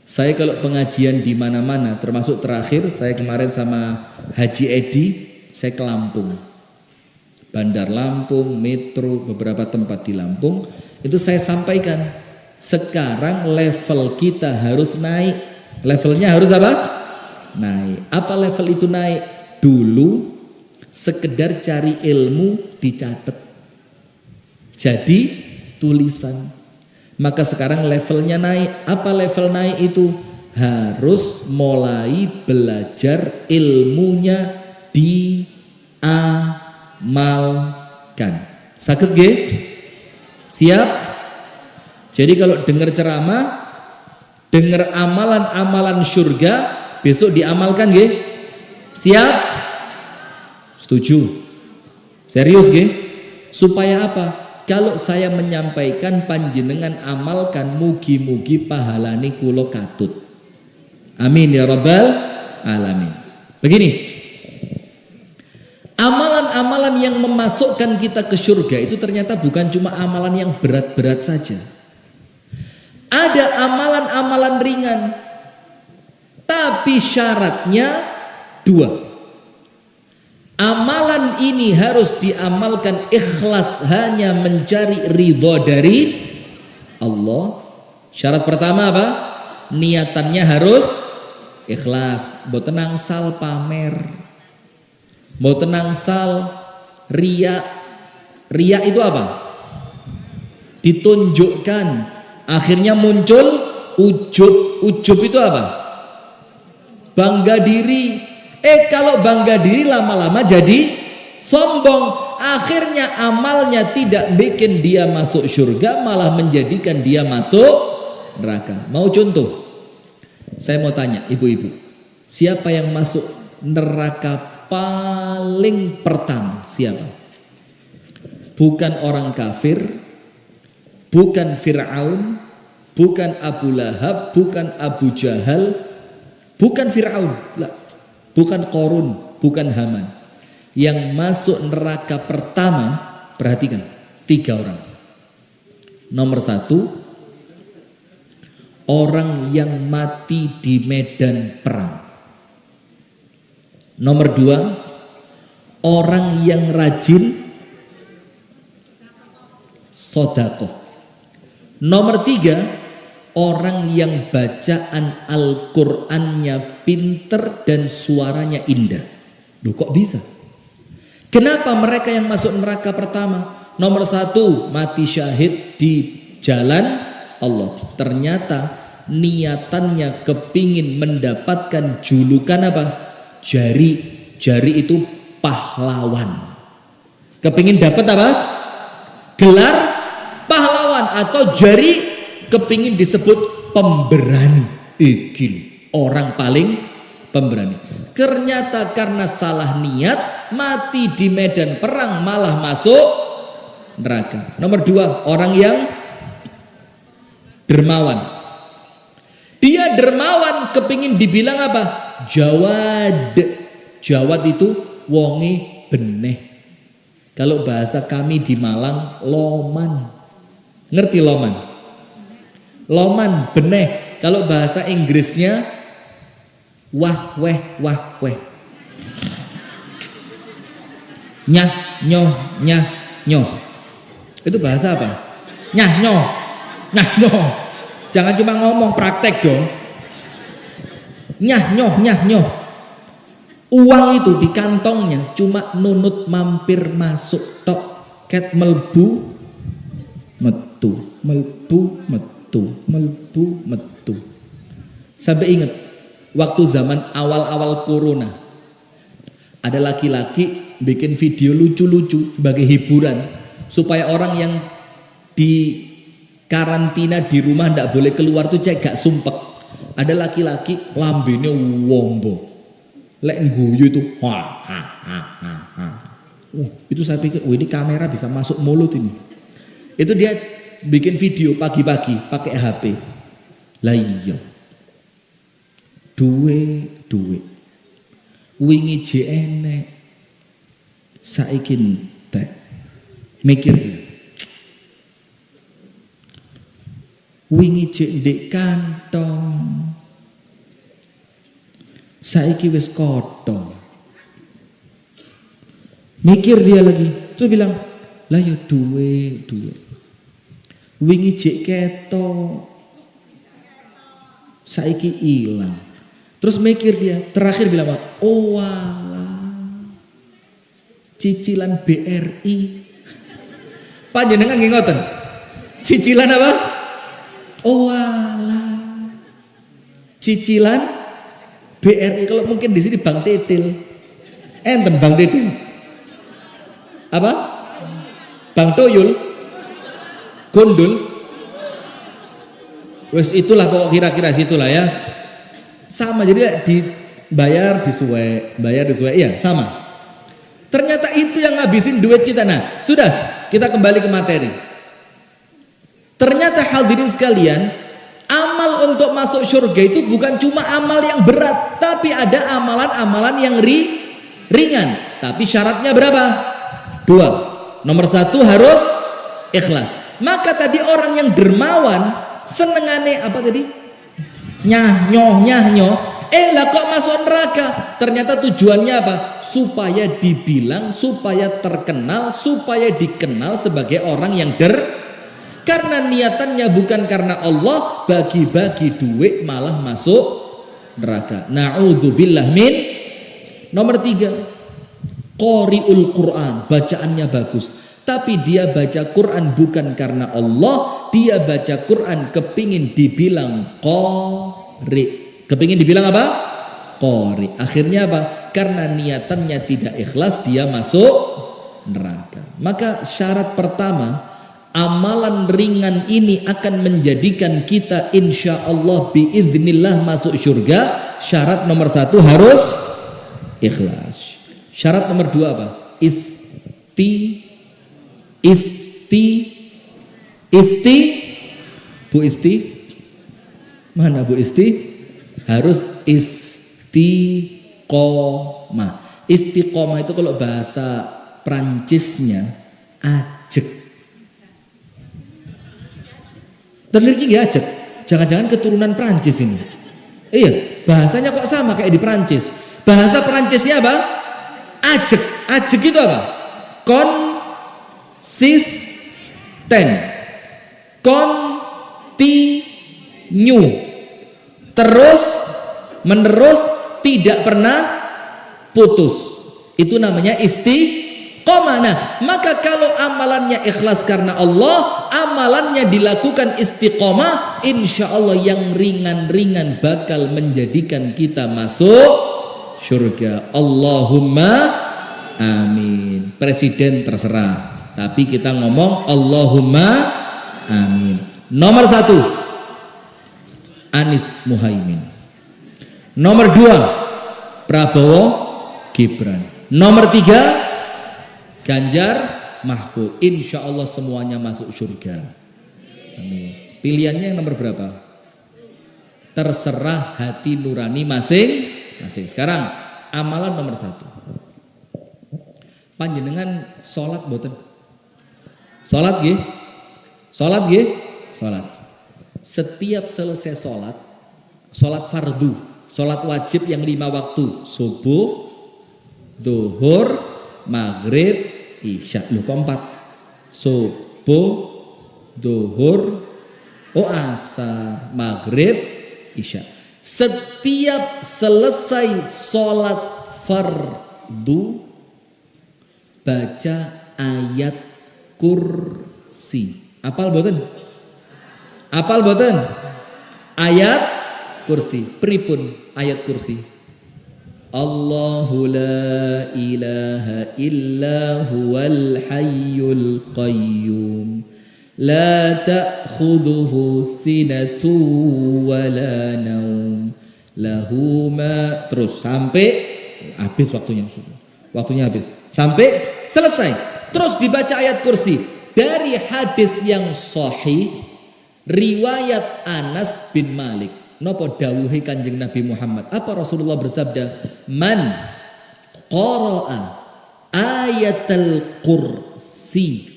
A: saya kalau pengajian di mana-mana, termasuk terakhir saya kemarin sama Haji Edi, saya ke Lampung, Bandar Lampung, Metro, beberapa tempat di Lampung, itu saya sampaikan, sekarang level kita harus naik. Levelnya harus apa? Naik. Apa level itu naik? Dulu Sekedar cari ilmu dicatat. Jadi tulisan. Maka sekarang levelnya naik. Apa level naik itu? Harus mulai belajar ilmunya diamalkan. Sakit nggih? Siap? Jadi kalau dengar ceramah, dengar amalan-amalan surga, besok diamalkan nggih? Siap? Setuju? Serius nggih? Supaya apa? Kalau saya menyampaikan panjenengan amalkan, mugi-mugi pahalani kula katut. Amin ya rabbal alamin. Begini, amalan-amalan yang memasukkan kita ke surga itu ternyata bukan cuma amalan yang berat-berat saja. Ada amalan-amalan ringan, tapi syaratnya 2. Amalan ini harus diamalkan ikhlas, hanya mencari ridho dari Allah. Syarat pertama apa? Niatannya harus ikhlas. Mbok tenang sal pamer, mbok tenang sal riya. Riya itu apa? Ditunjukkan, akhirnya muncul ujub. Ujub itu apa? Bangga diri. Kalau bangga diri lama-lama jadi sombong. Akhirnya amalnya tidak bikin dia masuk surga, malah menjadikan dia masuk neraka. Mau contoh? Saya mau tanya ibu-ibu, siapa yang masuk neraka paling pertama? Siapa? Bukan orang kafir, bukan Fir'aun, bukan Abu Lahab, bukan Abu Jahal, bukan Fir'aun, bukan Qarun, bukan Haman. Yang masuk neraka pertama, perhatikan, 3 orang. Nomor 1, orang yang mati di medan perang. Nomor 2, orang yang rajin sedekah. Nomor 3, orang yang bacaan Al-Qur'annya pinter dan suaranya indah. Loh kok bisa? Kenapa mereka yang masuk neraka pertama? Nomor 1, mati syahid di jalan Allah. Ternyata niatannya kepingin mendapatkan julukan apa? Jari. Jari itu pahlawan. Kepingin dapat apa? Gelar pahlawan. Atau jari kepingin disebut pemberani. Orang paling pemberani. Ternyata karena salah niat, mati di medan perang, malah masuk neraka. Nomor 2, orang yang dermawan. Dia dermawan, kepingin dibilang apa? Jawad. Jawad itu wonge beneh. Kalau bahasa kami di Malang, loman. Ngerti loman? Loman, beneh. Kalau bahasa Inggrisnya wah weh. Nyah nyoh, nyah nyoh. Itu bahasa apa? Nyah nyoh. Nyah nyoh. Jangan cuma ngomong, praktek dong. Nyah nyoh. Uang itu di kantongnya cuma nunut mampir masuk tok. Ket melbu metu, melbu metu. Sampai ingat waktu zaman awal-awal corona, ada laki-laki bikin video lucu-lucu sebagai hiburan supaya orang yang di karantina di rumah ndak boleh keluar tuh cek gak sumpek. Ada laki-laki lambene wombo, lek ngguyu itu itu saya pikir, ini kamera bisa masuk mulut ini. Itu dia bikin video pagi-pagi pakai HP. Lah iya. Duwe. Wingi je enek. Saiki entek. Mikir dia. Wingi je ndek kantong. Saiki wis kothong. Mikir dia lagi. Terus bilang, "Lah ya duwe. Wingi jek ketok. Saiki ilang." Terus mikir dia, terakhir bilang apa? Oh walah. cicilan BRI. Panjenengan nggih ngoten. Cicilan apa? Oh alah. Cicilan BRI. Kalau mungkin di sini Bang Titil. Enten Bang Titil. Apa? Bang Toyul. Gondul. Wes itulah pokok kira-kira situlah ya. Sama jadi dibayar disuwe, ya sama. Ternyata itu yang ngabisin duit kita. Nah, sudah kita kembali ke materi. Ternyata hadirin sekalian, amal untuk masuk surga itu bukan cuma amal yang berat, tapi ada amalan-amalan yang ringan. Tapi syaratnya berapa? 2. Nomor 1 harus ikhlas. Maka tadi orang yang dermawan senengane apa tadi? Nyah nyoh. Lah kok masuk neraka? Ternyata tujuannya apa? Supaya dibilang, supaya terkenal, supaya dikenal sebagai orang yang karena niatannya bukan karena Allah, bagi-bagi duit malah masuk neraka. Na'udzubillah min. Nomor 3, qari'ul Quran, bacaannya bagus, tapi dia baca Quran bukan karena Allah, dia baca Quran kepingin dibilang qari. Kepingin dibilang apa? Qari. Akhirnya apa? Karena niatannya tidak ikhlas, dia masuk neraka. Maka syarat pertama, amalan ringan ini akan menjadikan kita insya Allah biiznillah masuk surga. Syarat nomor 1 harus ikhlas. Syarat nomor 2 apa? Bu Isti mana Bu Isti? Harus istiqomah. Istiqomah itu kalau bahasa Prancisnya ajek. Terliriki gak ajek? Jangan-jangan keturunan Prancis ini. Iya, bahasanya kok sama kayak di Prancis. Bahasa Prancisnya apa? Ajek. Ajek itu apa? Konsisten. Continue. Terus menerus, tidak pernah putus. Itu namanya istiqomah. Nah, maka kalau amalannya ikhlas karena Allah, amalannya dilakukan istiqomah, insya Allah yang ringan-ringan bakal menjadikan kita masuk surga. Allahumma amin. Presiden terserah, tapi kita ngomong Allahumma amin. Nomor 1 Anies Muhaimin. Nomor 2 Prabowo Gibran. Nomor 3 Ganjar Mahfud. Insya Allah semuanya masuk surga. Amin. Pilihannya yang nomor berapa? Terserah hati nurani masing-masing. Sekarang amalan nomor 1. Panjenengan sholat boten? Sholat nggih? Sholat nggih? Sholat. Setiap selesai sholat fardu, sholat wajib yang 5 waktu, subuh, zuhur, maghrib, isya. Loh kok 4? Subuh, zuhur, asar, maghrib, isya. Setiap selesai sholat fardu, baca ayat kursi. Apal boten? Apal boten? Ayat kursi. Pripun ayat kursi? Allahu la ilaha illa huwal hayyul qayyum la ta'khudhuhu sinatu wa la naum lahu ma. Terus sampai habis waktunya. Waktunya habis. Sampai selesai. Terus dibaca ayat kursi. Dari hadis yang sahih riwayat Anas bin Malik, napa dawuhe Kanjeng Nabi Muhammad? Apa Rasulullah bersabda? Man qara'a ayatal kursi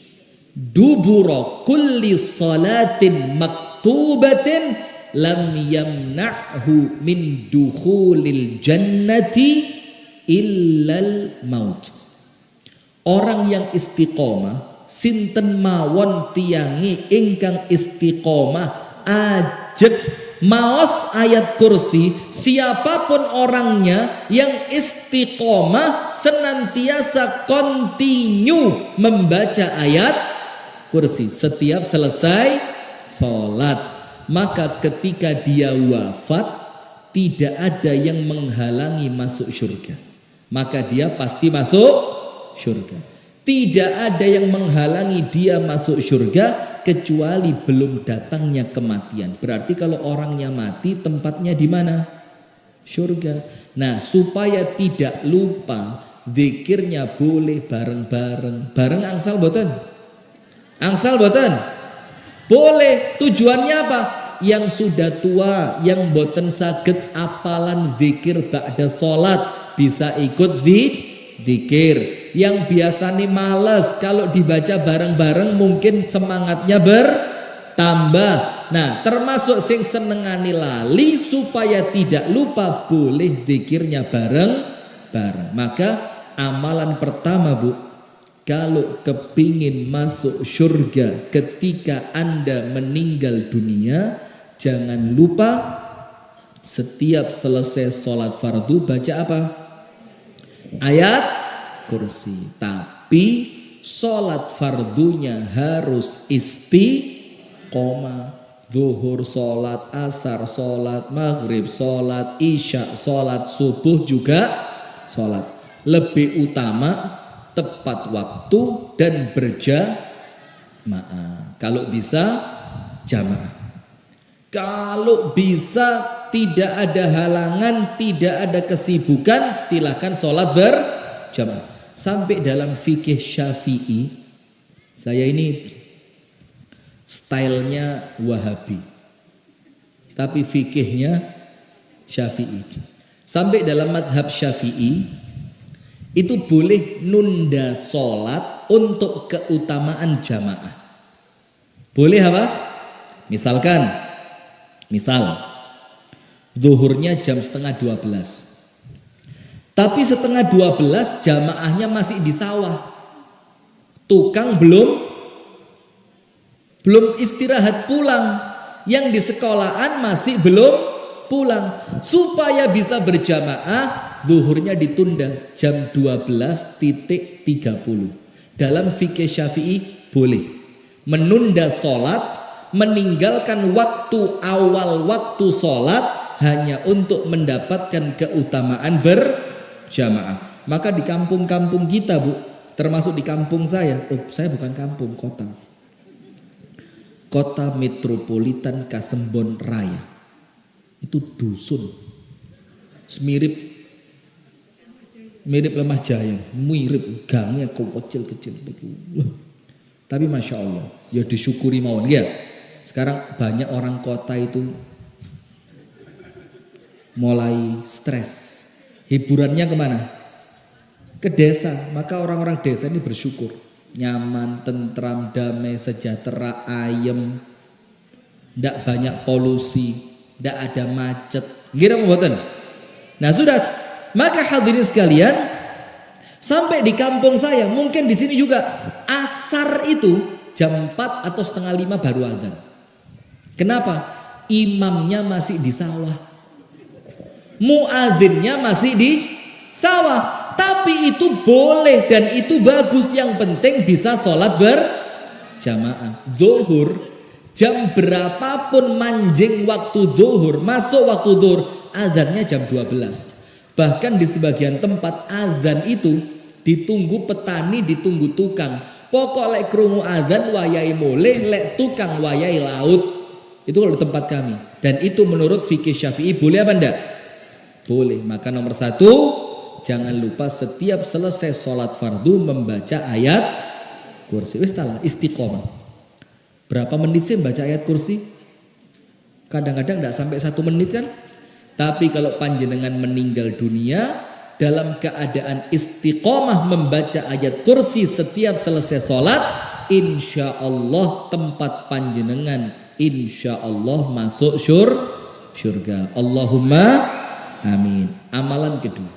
A: dubura kulli salatin maktubatin lam yamna'hu min dukhulil jannati illal maut. Orang yang istiqomah, sinten mawon tiyangi ingkang istiqomah ajeg maos ayat kursi, siapapun orangnya yang istiqomah senantiasa continue membaca ayat kursi setiap selesai sholat, maka ketika dia wafat tidak ada yang menghalangi masuk surga, maka dia pasti masuk surga. Tidak ada yang menghalangi dia masuk surga kecuali belum datangnya kematian. Berarti kalau orangnya mati tempatnya di mana? Surga. Nah, supaya tidak lupa, zikirnya boleh bareng-bareng. Bareng angsal boten? Angsal boten? Boleh. Tujuannya apa? Yang sudah tua, yang boten saged apalan zikir ba'da sholat, bisa ikut zikir. Yang biasanya males kalau dibaca bareng-bareng mungkin semangatnya bertambah. Nah, termasuk sing senengani lali supaya tidak lupa boleh zikirnya bareng-bareng. Maka amalan pertama, Bu, kalau kepingin masuk surga ketika Anda meninggal dunia, jangan lupa setiap selesai sholat fardu baca apa? Ayat kursi. Tapi sholat fardunya harus istiqomah. Zuhur sholat, asar sholat, maghrib sholat, isya sholat, subuh juga sholat. Lebih utama tepat waktu dan berjamaah. Kalau bisa jamaah. Kalau bisa tidak ada halangan, tidak ada kesibukan, silakan sholat berjamaah. Sampai dalam fikih Syafi'i, saya ini stylenya Wahabi, tapi fikihnya Syafi'i. Sampai dalam madhab Syafi'i itu boleh nunda sholat untuk keutamaan jamaah. Boleh apa? Misal zuhurnya jam 11:30. Tapi setengah 12 jamaahnya masih di sawah. Tukang belum istirahat pulang. Yang di sekolahan masih belum pulang. Supaya bisa berjamaah, zuhurnya ditunda jam 12:30. Dalam fikih Syafi'i boleh menunda sholat, meninggalkan waktu awal waktu sholat hanya untuk mendapatkan keutamaan berjamaah. Maka di kampung-kampung kita, Bu, termasuk di kampung saya, saya bukan kampung, kota metropolitan Kasembon Raya, itu dusun, mirip Lemah Jaya, mirip gangnya kecil-kecil, tapi masya Allah, ya disyukuri mawon ya. Sekarang banyak orang kota itu mulai stres. Hiburannya kemana? Ke desa. Maka orang-orang desa ini bersyukur. Nyaman, tentram, damai, sejahtera, ayem. Tidak banyak polusi. Tidak ada macet. Kira mboten? Nah sudah. Maka hadirin sekalian, sampai di kampung saya, mungkin di sini juga asar itu jam 4 atau setengah 5 baru azan. Kenapa? Imamnya masih di sawah. Muadzinnya masih di sawah, tapi itu boleh dan itu bagus. Yang penting bisa sholat berjamaah. Zuhur jam berapapun manjing waktu zuhur, masuk waktu zuhur, azannya jam 12. Bahkan di sebagian tempat azan itu ditunggu petani, ditunggu tukang. Pokok lek krungu azan wayai moleh, lek tukang wayai laut. Itu kalau di tempat kami. Dan itu menurut fikih Syafi'i boleh apa enggak? Boleh. Maka nomor 1, jangan lupa setiap selesai sholat fardu membaca ayat kursi. Wis talah istiqomah. Berapa menit sih baca ayat kursi? Kadang-kadang tidak sampai 1 menit kan? Tapi kalau panjenengan meninggal dunia dalam keadaan istiqomah membaca ayat kursi setiap selesai sholat, insya Allah tempat panjenengan insya Allah masuk surga. Allahumma amin. Amalan kedua,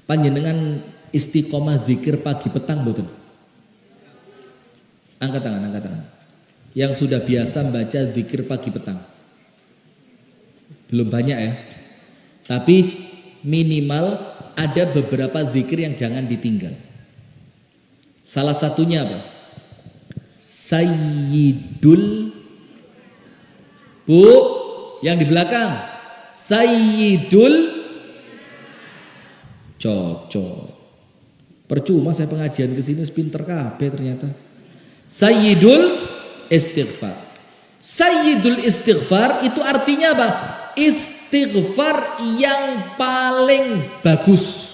A: panjenengan istiqomah zikir pagi petang boten? Angkat tangan. Yang sudah biasa baca zikir pagi petang. belum banyak ya. Tapi minimal ada beberapa zikir yang jangan ditinggal. Salah satunya apa? Sayyidul, Bu, yang di belakang. Sayyidul, cocok. Percuma saya pengajian ke sini pinter kabeh ternyata. Sayyidul istighfar. Sayyidul istighfar itu artinya apa? Istighfar yang paling bagus.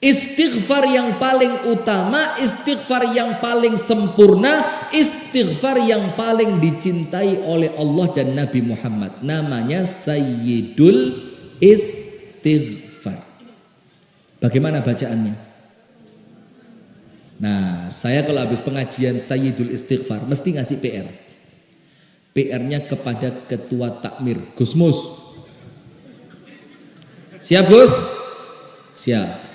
A: Istighfar yang paling utama, istighfar yang paling sempurna, istighfar yang paling dicintai oleh Allah dan Nabi Muhammad. Namanya Sayyidul Istighfar. Bagaimana bacaannya? Nah, saya kalau habis pengajian Sayyidul Istighfar mesti ngasih PR. PR-nya kepada Ketua Takmir, Gus Mus. Siap Gus? Siap.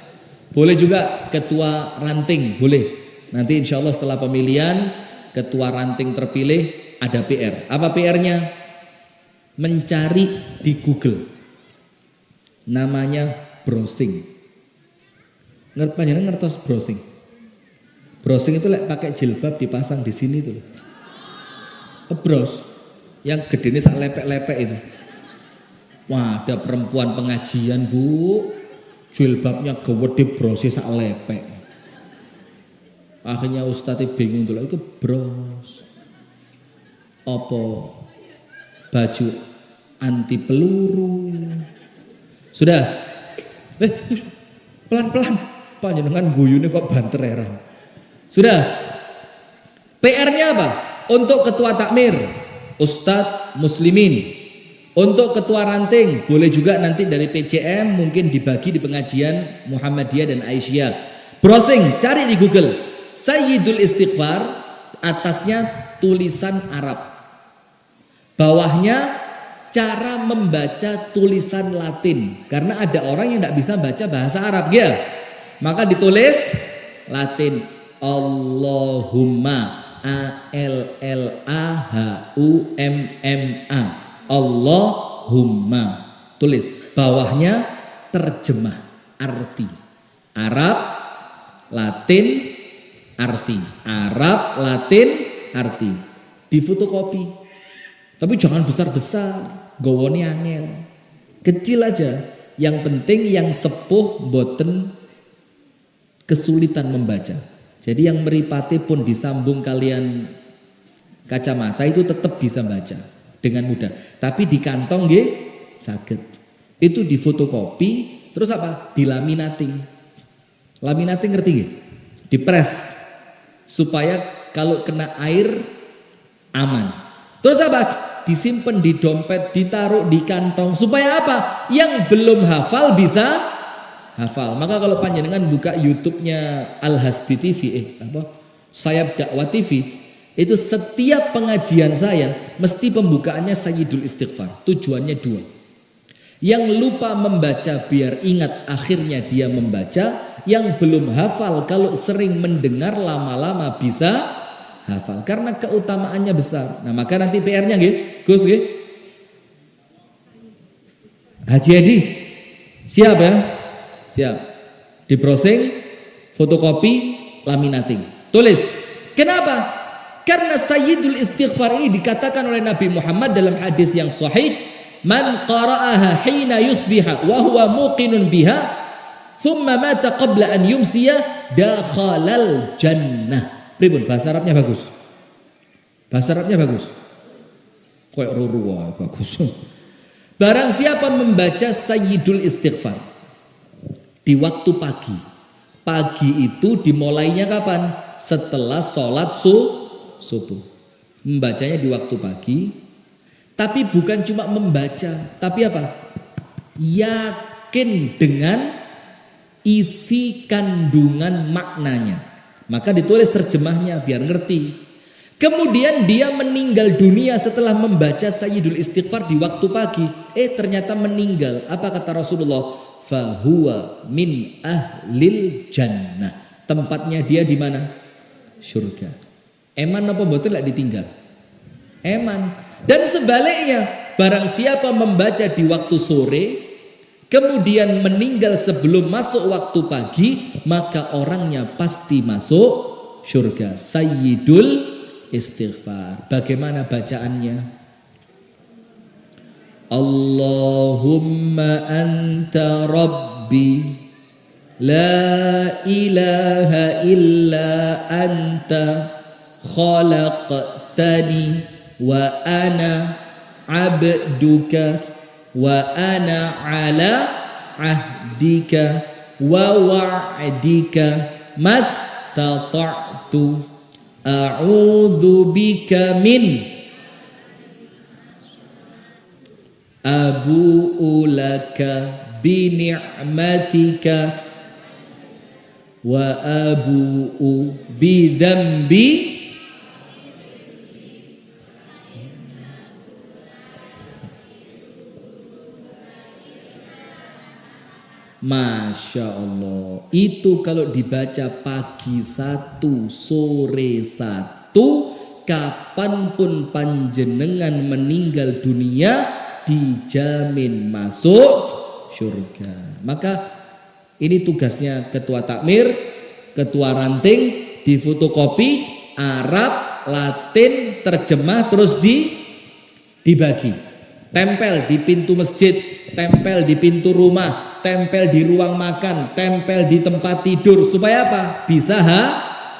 A: Boleh juga Ketua Ranting, boleh. Nanti insya Allah setelah pemilihan Ketua Ranting terpilih ada PR. Apa PR-nya? Mencari di Google. Namanya browsing. Panjenengan ngertos browsing? Browsing itu pakai jilbab dipasang di sini tuh. Bros, yang gede ini sak lepek-lepek itu. Wah, ada perempuan pengajian Bu, jilbabnya gede brosnya sak lepek. Akhirnya Ustadz bingung tuh, itu bros apa baju anti peluru. Sudah, pelan-pelan panjenengan guyune kok banter heran. Sudah, PR-nya apa? Untuk Ketua Takmir, Ustadz Muslimin. Untuk Ketua Ranting, boleh juga nanti dari PCM mungkin dibagi di pengajian Muhammadiyah dan Aisyah. Browsing, cari di Google. Sayyidul Istighfar, atasnya tulisan Arab. Bawahnya cara membaca tulisan Latin. Karena ada orang yang tidak bisa baca bahasa Arab, ya. Maka ditulis Latin. Allahumma ALLAHUMMA Allahumma. Tulis bawahnya terjemah arti Arab Latin arti Arab Latin arti, di fotokopi. Tapi jangan besar-besar, gowone angel. Kecil aja. Yang penting yang sepuh boten kesulitan membaca. Jadi yang meripati pun disambung kalian kacamata itu tetap bisa baca dengan mudah. Tapi di kantong nggih saged. Itu di fotokopi, terus apa? Dilaminating. Laminating ngerti nggih? Dipres supaya kalau kena air aman. Terus apa? Disimpan di dompet, ditaruh di kantong supaya apa? Yang belum hafal bisa hafal. Maka kalau panjenengan buka YouTube-nya Al-Hasbi TV, Sayap Dakwah TV, itu setiap pengajian saya mesti pembukaannya Sayyidul Istighfar. Tujuannya dua. Yang lupa membaca biar ingat akhirnya dia membaca. Yang belum hafal kalau sering mendengar lama-lama bisa hafal. Karena keutamaannya besar. Nah maka nanti PR-nya nggih, Gus nggih. Haji Edi, siap ya? Siap. Di browsing, fotokopi, laminating. Tulis. Kenapa? Karena Sayyidul Istighfar ini dikatakan oleh Nabi Muhammad dalam hadis yang sahih, man qara'aha hina yusbiha wa huwa muqinun biha, thumma mata qabla an yumsiya dakhalal jannah. Pripun bahasa Arabnya bagus? Bahasa Arabnya bagus. Kayak ruru bagus. Barang siapa membaca Sayyidul Istighfar di waktu pagi. Pagi itu dimulainya kapan? Setelah sholat subuh. Membacanya di waktu pagi. Tapi bukan cuma membaca. Tapi apa? Yakin dengan isi kandungan maknanya. Maka ditulis terjemahnya biar ngerti. Kemudian dia meninggal dunia setelah membaca Sayyidul Istighfar di waktu pagi. Ternyata meninggal. Apa kata Rasulullah? Fahuwa min ahlil jannah. Tempatnya dia di mana? Surga. Eman apa betul tidak ditinggal? Eman. Dan sebaliknya, barang siapa membaca di waktu sore kemudian meninggal sebelum masuk waktu pagi, maka orangnya pasti masuk surga. Sayyidul istighfar. Bagaimana bacaannya? Allahumma anta rabbi la ilaha illa anta khalaqtani wa ana abduka wa ana ala ahdika wa wa'dika mastata'tu a'udzu bika min abu'u laka bi ni'matika wa abu'u bi dzambi. Masya Allah, itu kalau dibaca pagi satu, sore satu, kapanpun panjenengan meninggal dunia dijamin masuk surga. Maka ini tugasnya ketua takmir, ketua ranting, difotokopi Arab, Latin, terjemah, terus dibagi. Tempel di pintu masjid, tempel di pintu rumah, tempel di ruang makan, tempel di tempat tidur, supaya apa? Bisa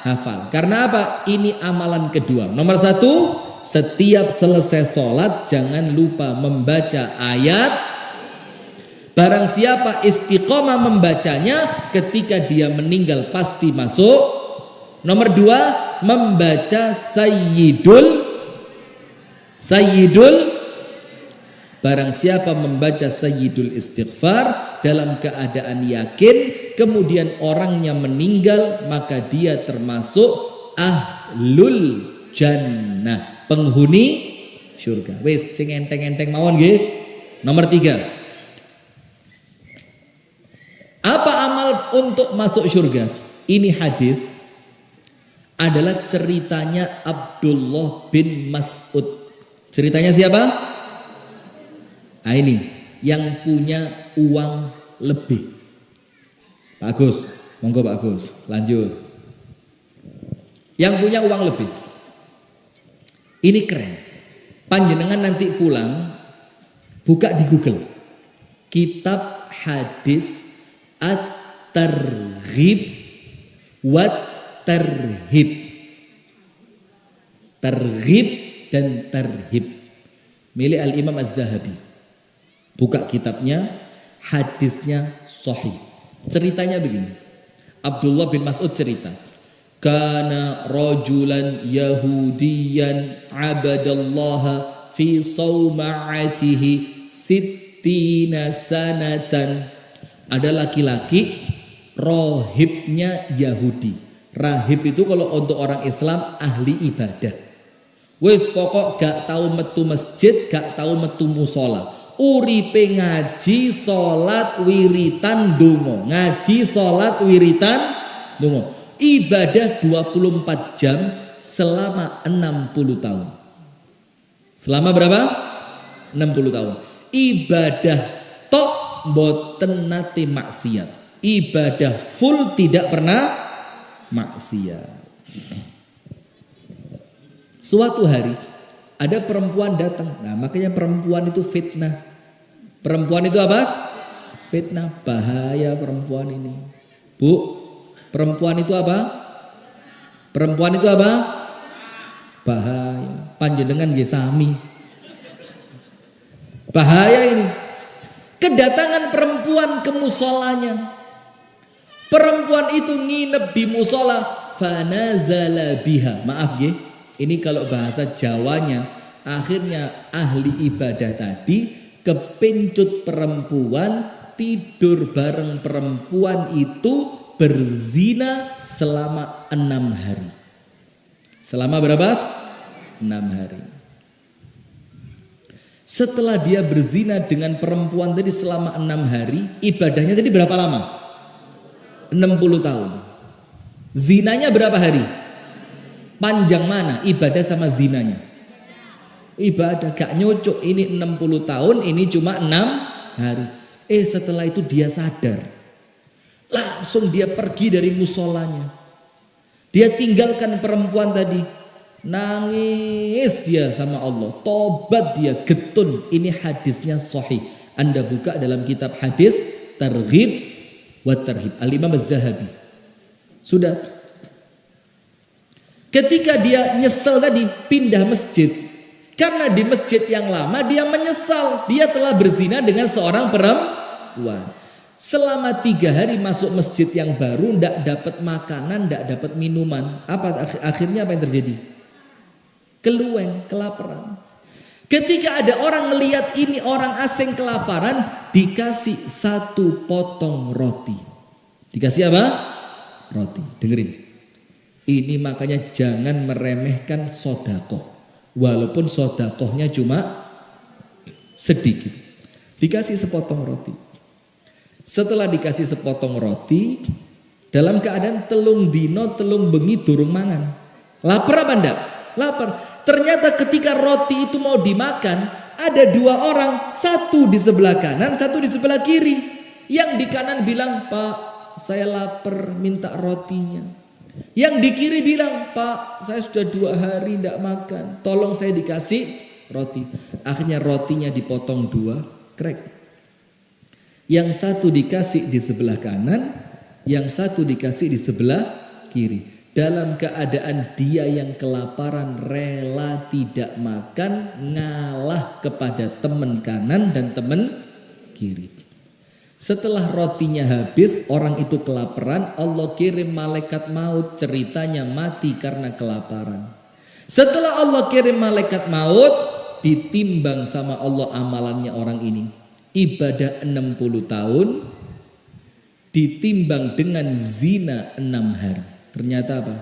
A: hafal. Karena apa? Ini amalan kedua. Nomor satu, setiap selesai sholat jangan lupa membaca ayat. Barang siapa istiqomah membacanya, ketika dia meninggal pasti masuk. Nomor dua, membaca sayyidul. Barang siapa membaca sayyidul istighfar dalam keadaan yakin, kemudian orangnya meninggal, maka dia termasuk ahlul jannah, penghuni surga. Wes sing enteng-enteng mawon nggih. Nomor 3. Apa amal untuk masuk surga? Ini hadis adalah ceritanya Abdullah bin Mas'ud. Ceritanya siapa? Nah ini yang punya uang lebih. Pak Agus, monggo Pak Agus, lanjut. Yang punya uang lebih. Ini keren. Panjenengan nanti pulang buka di Google. Kitab hadis At-Targhib wa Tarhib. Targhib dan Tarhib. Milik Al-Imam Az-Zahabi. Buka kitabnya, hadisnya sahih. Ceritanya begini. Abdullah bin Mas'ud cerita. Kana rajulan yahudiyan abadallaha fi sawma'atihi sittina sanatan. Ada laki-laki rohibnya Yahudi. Rahib itu kalau untuk orang Islam ahli ibadah. Wes pokok gak tahu metu masjid, gak tahu metu musola. Uripe ngaji, salat, wiritan, donga. Ngaji, salat, wiritan, donga. Ibadah 24 jam selama 60 tahun. Selama berapa? 60 tahun. Ibadah tok boten nate maksiat. Ibadah full tidak pernah maksiat. Suatu hari ada perempuan datang. Nah, makanya perempuan itu fitnah. Perempuan itu apa? Fitnah. Bahaya perempuan ini. Bu, perempuan itu apa? Perempuan itu apa? Bahaya. Panjenengan nggih sami. Bahaya ini. Kedatangan perempuan ke musolanya. Perempuan itu nginep di musola. Fanazala biha. Maaf nggih. Ini kalau bahasa Jawanya, akhirnya ahli ibadah tadi kepencut perempuan, tidur bareng perempuan itu, berzina selama 6 hari. Selama berapa? 6 hari. Setelah dia berzina dengan perempuan tadi selama 6 hari, ibadahnya tadi berapa lama? 60 tahun. Zinanya berapa hari? Panjang mana ibadah sama zinanya? ibadah, gak nyocok. Ini 60 tahun, ini cuma 6 hari. Setelah itu dia sadar. Langsung dia pergi dari musolanya. Dia tinggalkan perempuan tadi. Nangis dia sama Allah. Tobat dia, getun. Ini hadisnya sahih. Anda buka dalam kitab hadis Targhib wa Tarhib Al-Imam Az-Zahabi. Sudah. Ketika dia nyesel tadi, pindah masjid. Karena di masjid yang lama dia menyesal. Dia telah berzina dengan seorang perempuan. Selama 3 hari masuk masjid yang baru, ndak dapat makanan, ndak dapat minuman. Akhirnya apa yang terjadi? Kelueng, kelaparan. Ketika ada orang melihat ini orang asing kelaparan, dikasih 1 potong roti. Dikasih apa? Roti. Dengerin. Ini makanya jangan meremehkan sodakoh. Walaupun sodakohnya cuma sedikit. Dikasih sepotong roti. Setelah dikasih sepotong roti, dalam keadaan telung dino telung bengi durung mangan. Lapar apa enggak? Lapar. Ternyata ketika roti itu mau dimakan, ada 2 orang, satu di sebelah kanan, satu di sebelah kiri. Yang di kanan bilang, "Pak, saya lapar, minta rotinya." Yang di kiri bilang, "Pak, saya sudah 2 hari tidak makan, tolong saya dikasih roti." Akhirnya rotinya dipotong 2, krek. Yang satu dikasih di sebelah kanan, yang satu dikasih di sebelah kiri. Dalam keadaan dia yang kelaparan rela tidak makan, ngalah kepada teman kanan dan teman kiri. Setelah rotinya habis, orang itu kelaparan, Allah kirim malaikat maut, ceritanya mati karena kelaparan. Setelah Allah kirim malaikat maut, ditimbang sama Allah amalannya orang ini. Ibadah 60 tahun ditimbang dengan zina 6 hari. Ternyata apa?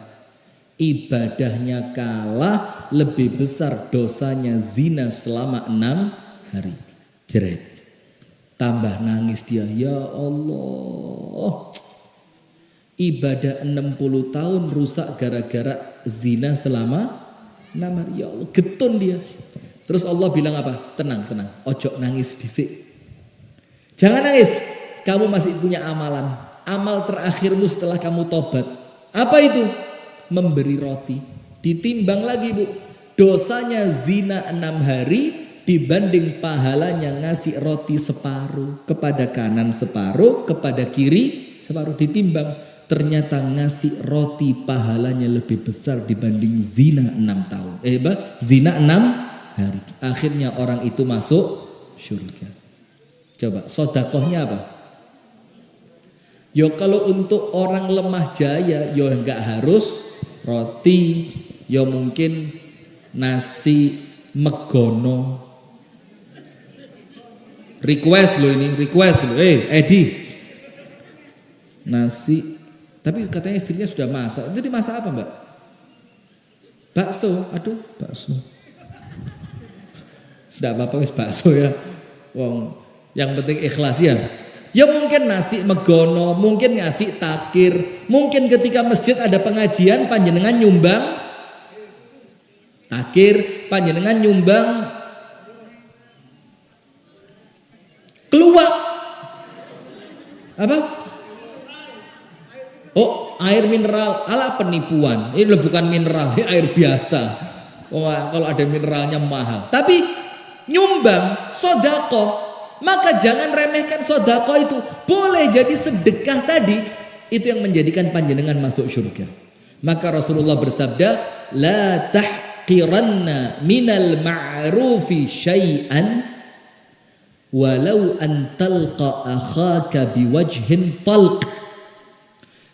A: Ibadahnya kalah, lebih besar dosanya zina selama 6 hari. Jeret. Tambah nangis dia, ya Allah. Ibadah 60 tahun rusak gara-gara zina selama 6 hari. Ya Allah, getun dia. Terus Allah bilang apa? Tenang, tenang. Ojo nangis dhisik. Jangan nangis, kamu masih punya amalan. Amal terakhirmu setelah kamu tobat. Apa itu? Memberi roti. Ditimbang lagi, Bu. Dosanya zina 6 hari dibanding pahalanya ngasih roti separuh. Kepada kanan separuh, kepada kiri separuh. Ditimbang. Ternyata ngasih roti pahalanya lebih besar dibanding zina 6 tahun. Zina 6 hari. Akhirnya orang itu masuk surga. Coba, sodakohnya apa? Yo kalau untuk orang lemah jaya, yo enggak harus roti, yo mungkin nasi megono. Request lo ini, request lo. Edi, nasi. Tapi katanya istrinya sudah masak. Itu dimasak apa, Mbak? Bakso. Aduh, bakso. Sudah apa-apa wis bakso ya. Wong. Yang penting ikhlas ya. Ya mungkin nasi megono, mungkin ngasih takir, mungkin ketika masjid ada pengajian panjenengan nyumbang takir, panjenengan nyumbang keluar apa? Oh, air mineral. Ala penipuan. Ini bukan mineral, ini air biasa. Wah, kalau ada mineralnya mahal. Tapi nyumbang sedekah. Maka jangan remehkan sodako itu. Boleh jadi sedekah tadi. Itu yang menjadikan panjenengan masuk surga. Maka Rasulullah bersabda, la tahqiranna minal ma'rufi syai'an walau an talqa akhaka biwajhin talq.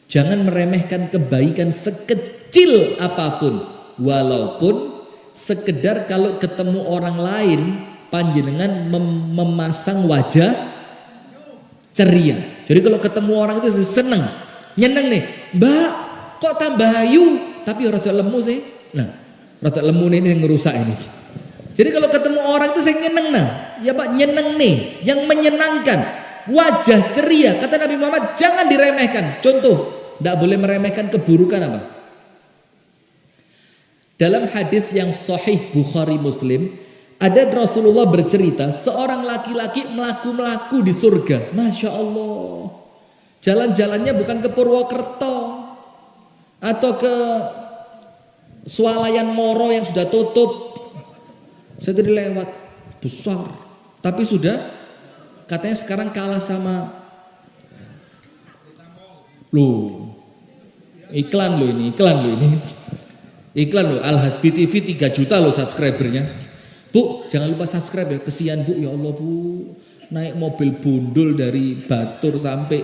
A: Jangan meremehkan kebaikan sekecil apapun. Walaupun sekedar kalau ketemu orang lain panjenengan memasang wajah ceria. Jadi kalau ketemu orang itu seneng, nyeneng nih. Mbak, kok tambah ayu? Tapi rada lemu sih. Nah, rada lemu ini yang ngerusak ini. Jadi kalau ketemu orang itu saya nyeneng nah. Ya Pak, nyeneng nih, yang menyenangkan. Wajah ceria. Kata Nabi Muhammad, jangan diremehkan. Contoh, tidak boleh meremehkan keburukan apa? Dalam hadis yang sahih Bukhari Muslim, Ada Rasulullah bercerita, seorang laki-laki melaku-melaku di surga. Masya Allah. Jalan-jalannya bukan ke Purwokerto atau ke Swalayan Moro yang sudah tutup. Saya tadi lewat, besar. Tapi sudah, katanya sekarang kalah sama iklan lo ini. Iklan lo, Al-Hasbi TV 3 juta lo subscribernya. Bu, jangan lupa subscribe ya, kesian Bu, ya Allah Bu. Naik mobil bundul dari Batur sampai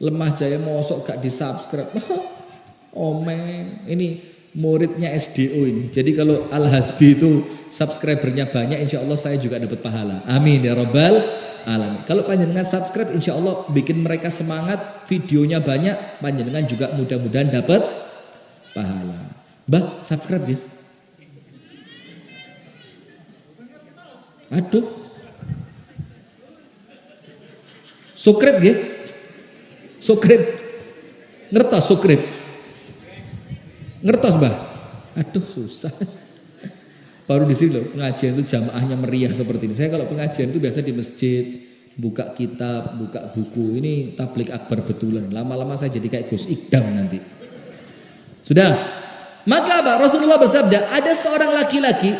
A: Lemah Jaya mosok gak di subscribe. Omeng, ini muridnya SDO ini. Jadi kalau Al-Hasbi itu subscribernya banyak, insya Allah saya juga dapat pahala. Amin ya Rabbal alamin. Kalau panjenengan subscribe, insya Allah bikin mereka semangat, videonya banyak, panjenengan juga mudah-mudahan dapat pahala. Mbah, subscribe ya. Aduh, subscribe ya, subscribe, ngertos subscribe, ngertos Mbah. Aduh susah. Baru di sini loh pengajian itu jamaahnya meriah seperti ini. Saya kalau pengajian itu biasa di masjid, buka kitab, buka buku. Ini tablik akbar betulan. Lama-lama saya jadi kayak Gus Ikdam nanti. Sudah. Maka apa? Rasulullah bersabda, ada seorang laki-laki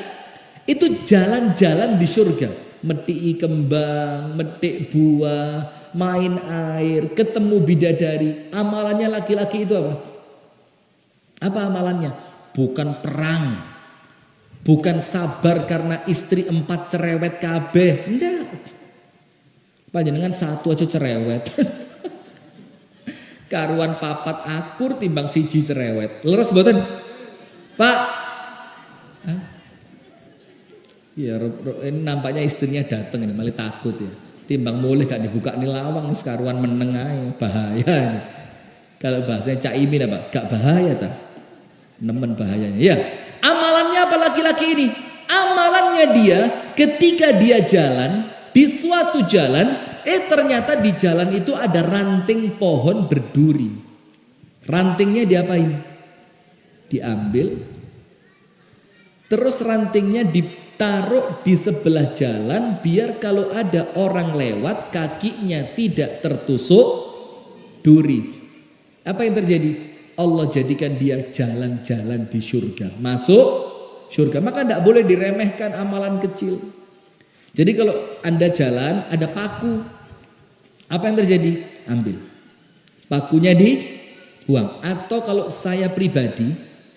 A: itu jalan-jalan di surga, metik kembang, metik buah, main air, ketemu bidadari. Amalannya laki-laki itu apa? Apa amalannya? Bukan perang, bukan sabar karena istri 4 cerewet kabeh. Enggak. Panjenengan 1 aja cerewet. Karuan papat akur timbang siji cerewet. Leres mboten? Pak. Hah? Ya, ini nampaknya istrinya datang ini malah takut ya. Timbang mulai gak dibuka nih lawang sekaruan meneng ae, bahaya ini. Kalau bahasanya Cak Imin apa? Gak bahaya ta? Nemen bahayanya. Ya, amalannya apa laki-laki ini? Amalannya dia ketika dia jalan di suatu jalan, ternyata di jalan itu ada ranting pohon berduri. Rantingnya diapain? Diambil. Terus rantingnya ditaruh di sebelah jalan biar kalau ada orang lewat kakinya tidak tertusuk duri. Apa yang terjadi? Allah jadikan dia jalan-jalan di surga. Masuk surga. Maka tidak boleh diremehkan amalan kecil. Jadi kalau Anda jalan ada paku. Apa yang terjadi? Ambil. Pakunya dibuang. Atau kalau saya pribadi,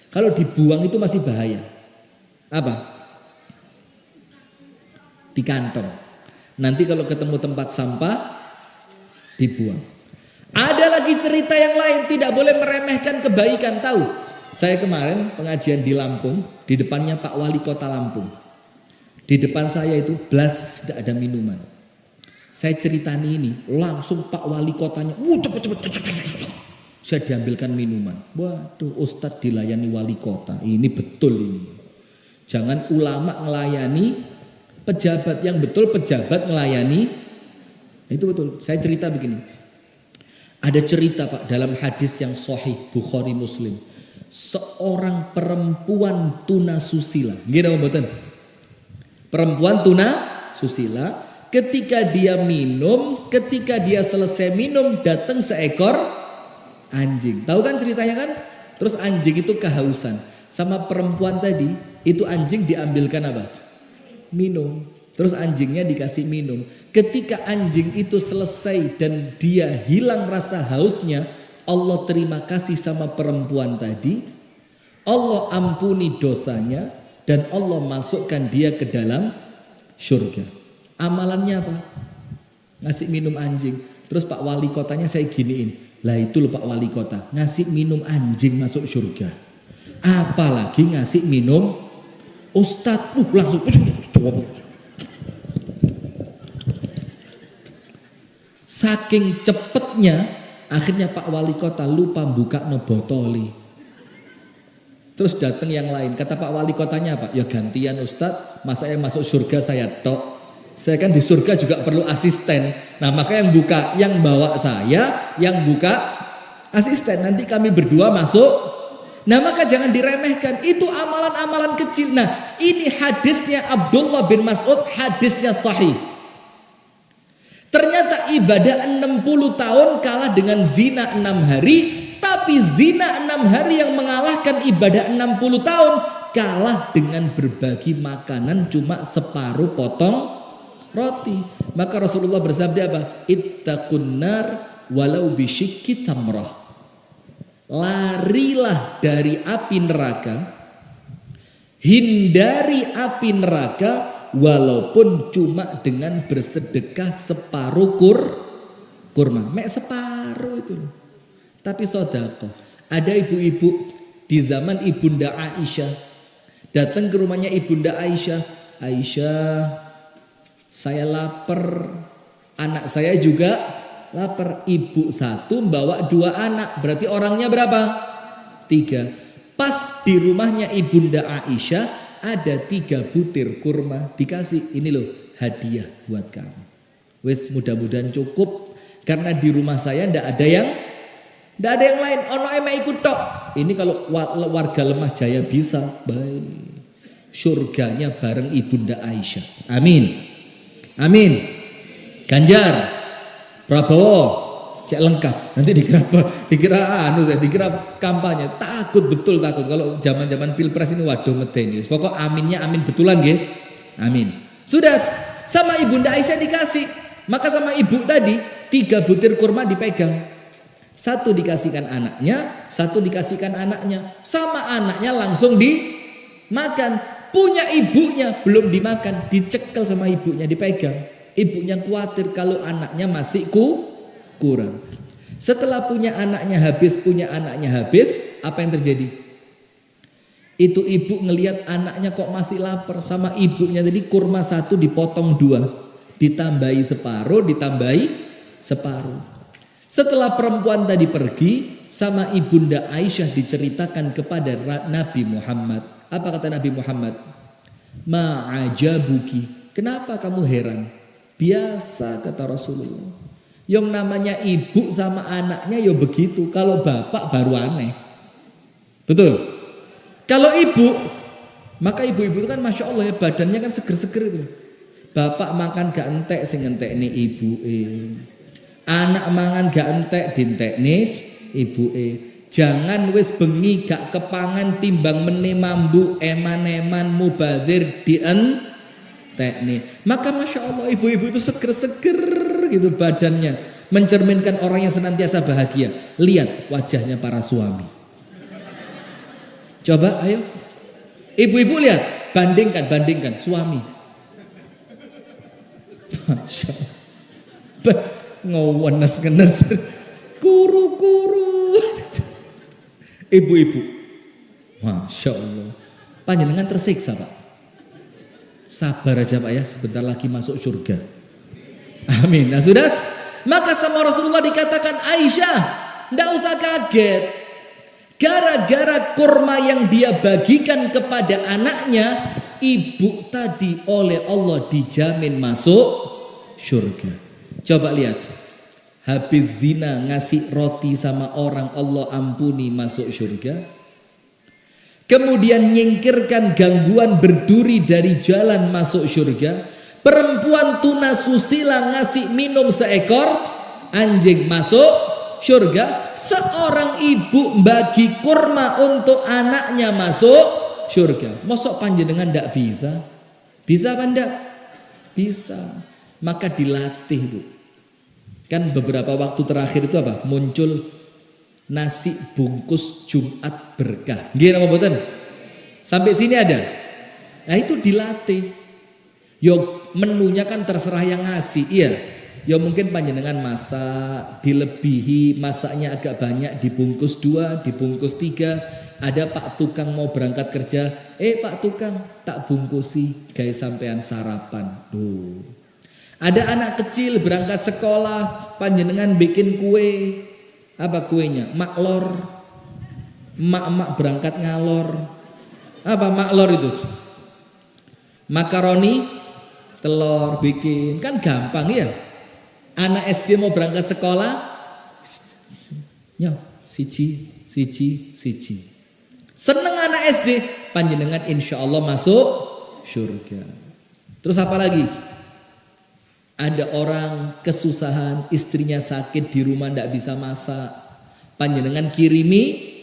A: kalau dibuang itu masih bahaya. Apa? Di kantong. Nanti kalau ketemu tempat sampah dibuang. Ada lagi cerita yang lain, tidak boleh meremehkan kebaikan. Tahu? Saya kemarin pengajian di Lampung, di depannya Pak Wali Kota Lampung. Di depan saya itu blas tidak ada minuman. Saya ceritani ini, langsung Pak Wali Kotanya, cepet. Saya diambilkan minuman. Waduh, Ustadz dilayani wali kota. Ini betul ini. Jangan ulama melayani pejabat, yang betul pejabat melayani. Itu betul. Saya cerita begini. Ada cerita Pak dalam hadis yang sahih Bukhari Muslim. Seorang perempuan tuna susila. Gimana mboten? Perempuan tuna susila, ketika dia minum, ketika dia selesai minum datang seekor anjing. Tahu kan ceritanya kan? Terus anjing itu kehausan. Sama perempuan tadi, itu anjing diambilkan apa? Minum. Terus anjingnya dikasih minum. Ketika anjing itu selesai dan dia hilang rasa hausnya, Allah terima kasih sama perempuan tadi. Allah ampuni dosanya dan Allah masukkan dia ke dalam surga. Amalannya apa? Ngasih minum anjing. Terus Pak Wali Kotanya saya giniin. Lah itu loh Pak Wali Kota, ngasih minum anjing masuk surga. Apalagi ngasih minum Ustadz, langsung saking cepetnya akhirnya Pak Wali Kota lupa buka no botoli. Terus datang yang lain, kata Pak Wali Kotanya apa? Ya gantian Ustadz, masa yang masuk surga saya tok. Saya kan di surga juga perlu asisten. Nah maka yang buka, yang bawa saya, yang buka asisten. Nanti kami berdua masuk Nah maka jangan diremehkan, itu amalan-amalan kecil. Nah ini hadisnya Abdullah bin Mas'ud, hadisnya sahih. Ternyata ibadah 60 tahun kalah dengan zina 6 hari. Tapi zina 6 hari yang mengalahkan ibadah 60 tahun kalah dengan berbagi makanan cuma separuh potong roti. Maka Rasulullah bersabda apa? Ittaqun nar walau bisyikki tamrah. Larilah dari api neraka, hindari api neraka walaupun cuma dengan bersedekah separuh kurma. Mek separuh itu. Tapi sedekah. Ada ibu-ibu di zaman Ibunda Aisyah datang ke rumahnya Ibunda Aisyah. Aisyah, saya lapar, anak saya juga lapar. Ibu satu bawa 2 anak, berarti orangnya berapa? 3. Pas di rumahnya Ibunda Aisyah ada 3 butir kurma, dikasih, ini loh hadiah buat kamu. Wes mudah-mudahan cukup, karena di rumah saya ndak ada yang lain. Ono emek ikut tok. Ini kalau warga Lemah Jaya bisa, baik. Surganya bareng Ibunda Aisyah. Amin. Amin. Ganjar Prabowo cek lengkap. Nanti dikira kampanye. Takut kalau zaman-zaman Pilpres ini waduh medeni. Pokok aminnya amin betulan nggih. Amin. Sudah sama Ibunda Aisyah dikasih. Maka sama ibu tadi 3 butir kurma dipegang. 1 dikasihkan anaknya, 1 dikasihkan anaknya. Sama anaknya langsung dimakan. Punya ibunya belum dimakan, dicekel sama ibunya, dipegang. Ibunya khawatir kalau anaknya masih kurang. Setelah punya anaknya habis, apa yang terjadi? Itu ibu ngelihat anaknya kok masih lapar, sama ibunya tadi kurma 1 dipotong 2, ditambahi separuh. Setelah perempuan tadi pergi, sama Ibunda Aisyah diceritakan kepada Nabi Muhammad. Apa kata Nabi Muhammad? Ma'ajabuki. Kenapa kamu heran? Biasa kata Rasulullah. Yang namanya ibu sama anaknya ya begitu. Kalau bapak baru aneh. Betul? Kalau ibu, maka ibu-ibu itu kan Masya Allah ya, badannya kan seger-seger itu. Bapak makan gak entek sing entek nih ibu. Anak mangan gak entek dintek nih ibu. Jangan wis bengi gak kepangan timbang mene mambu eman-eman mubadzir dientekne. Maka Masya Allah ibu-ibu itu seger-seger gitu badannya, mencerminkan orang yang senantiasa bahagia. Lihat wajahnya para suami. Coba ayo ibu-ibu lihat, bandingkan suami. Masya Allah, ngenes kuru-kuru. Ibu-ibu, Masya Allah, panjenengan tersiksa Pak. Sabar aja Pak ya, sebentar lagi masuk surga. Amin. Nah sudah, maka sama Rasulullah dikatakan Aisyah, ndak usah kaget. Gara-gara kurma yang dia bagikan kepada anaknya, ibu tadi oleh Allah dijamin masuk surga. Coba lihat. Habis zina ngasih roti sama orang, Allah ampuni masuk surga. Kemudian nyingkirkan gangguan berduri dari jalan masuk surga. Perempuan tunasusila ngasih minum seekor anjing masuk surga. Seorang ibu bagi kurma untuk anaknya masuk surga. Mosok panjenengan ndak bisa? Bisa apa ndak? Bisa. Maka dilatih Bu. Kan beberapa waktu terakhir itu apa? Muncul nasi bungkus Jumat berkah. Nggih napa mboten? Sampai sini ada. Nah itu dilatih. Yo menunya kan terserah yang ngasih. Iya. Yo mungkin panjenengan masak dilebihi, masaknya agak banyak, dibungkus 2, dibungkus 3. Ada Pak Tukang mau berangkat kerja. Pak Tukang tak bungkusi gawe sampean sarapan. Tuh. Ada anak kecil berangkat sekolah, panjenengan bikin kue. Apa kuenya? Maklor. Emak-emak berangkat ngalor. Apa maklor itu? Makaroni, telur bikin. Kan gampang ya. Anak SD mau berangkat sekolah, siji. Seneng anak SD, panjenengan insya Allah masuk surga. Terus apa lagi? Ada orang kesusahan, istrinya sakit di rumah tidak bisa masak, panjenengan kirimi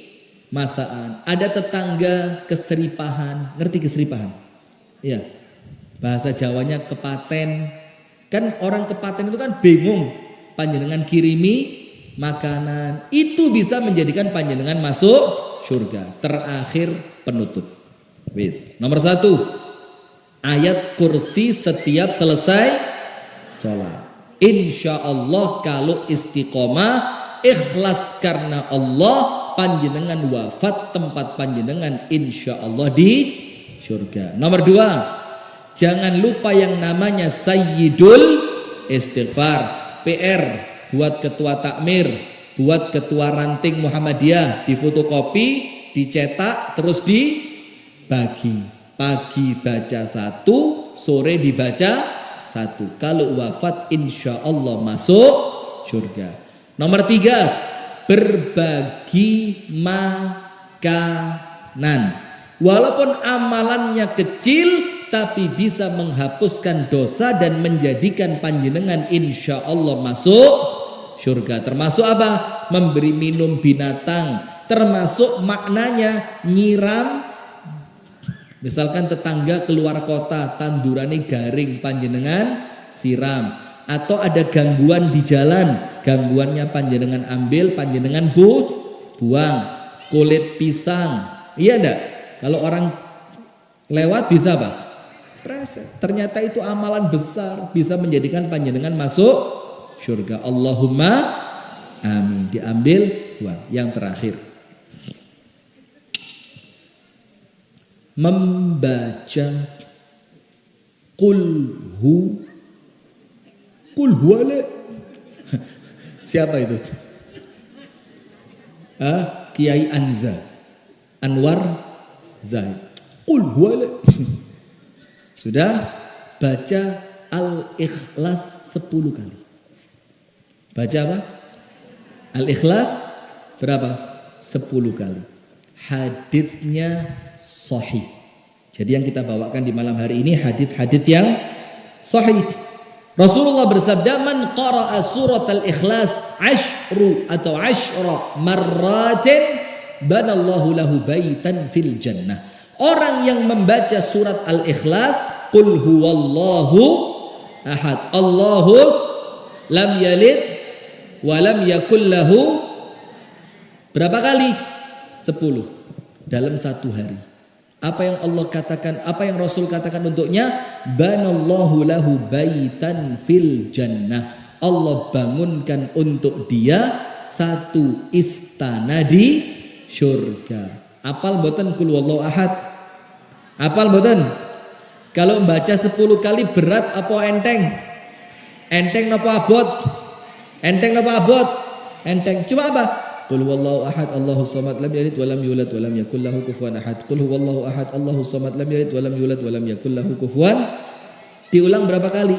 A: masakan. Ada tetangga keseripahan, ngerti keseripahan? Ya, bahasa Jawanya kepaten. Kan orang kepaten itu kan bingung, panjenengan kirimi makanan, itu bisa menjadikan panjenengan masuk surga. Terakhir penutup. Wis. Nomor 1, ayat kursi setiap selesai sholat. Insya Allah kalau istiqomah ikhlas karena Allah, panjenengan wafat tempat panjenengan insya Allah di surga. Nomor 2, jangan lupa yang namanya sayyidul istighfar. PR buat ketua takmir, buat ketua ranting Muhammadiyah, difotokopi, dicetak, terus dibagi. Pagi baca 1, sore dibaca 1. Kalau wafat insya Allah masuk surga. Nomor 3, berbagi makanan. Walaupun amalannya kecil, tapi bisa menghapuskan dosa dan menjadikan panjenengan insya Allah masuk surga. Termasuk apa? Memberi minum binatang. Termasuk maknanya nyiram. Misalkan tetangga keluar kota, tandurane garing, panjenengan siram. Atau ada gangguan di jalan, gangguannya panjenengan ambil, panjenengan buang. Kulit pisang, iya enggak? Kalau orang lewat bisa apa? Preset. Ternyata itu amalan besar, bisa menjadikan panjenengan masuk surga. Allahumma amin. Diambil buang. Yang terakhir, membaca qul huwala. Siapa itu? Kiai Anwar Zahid. Qul huwala. Sudah baca Al-Ikhlas 10 kali. Baca apa? Al-Ikhlas berapa? 10 kali. Haditsnya sahih. Jadi yang kita bawakan di malam hari ini hadits-hadits yang sahih. Rasulullah bersabda, man qara'a surat al-ikhlas ashra marratin banallahu lahu baitan fil jannah. Orang yang membaca surat al-ikhlas, qul huwallahu ahad, Allahus lam yalid wa lam yakul lahu, berapa kali? 10 dalam satu hari. Apa yang Allah katakan, apa yang Rasul katakan untuknya? Banallahu lahu baitan fil jannah. Allah bangunkan untuk dia satu istana di surga. Apal boten kul wallahu ahad? Apal boten? Kalau membaca 10 kali berat apa enteng? Enteng apa abot? Enteng apa abot? Enteng. Cuma apa? Qul huwallahu ahad Allahus samad lam yalid wa lam yulad wa lam yakul lahu kufuwan ahad. Qul huwallahu ahad Allahus samad lam yalid wa lam yulad wa lam yakul lahu kufuwan. Diulang berapa kali?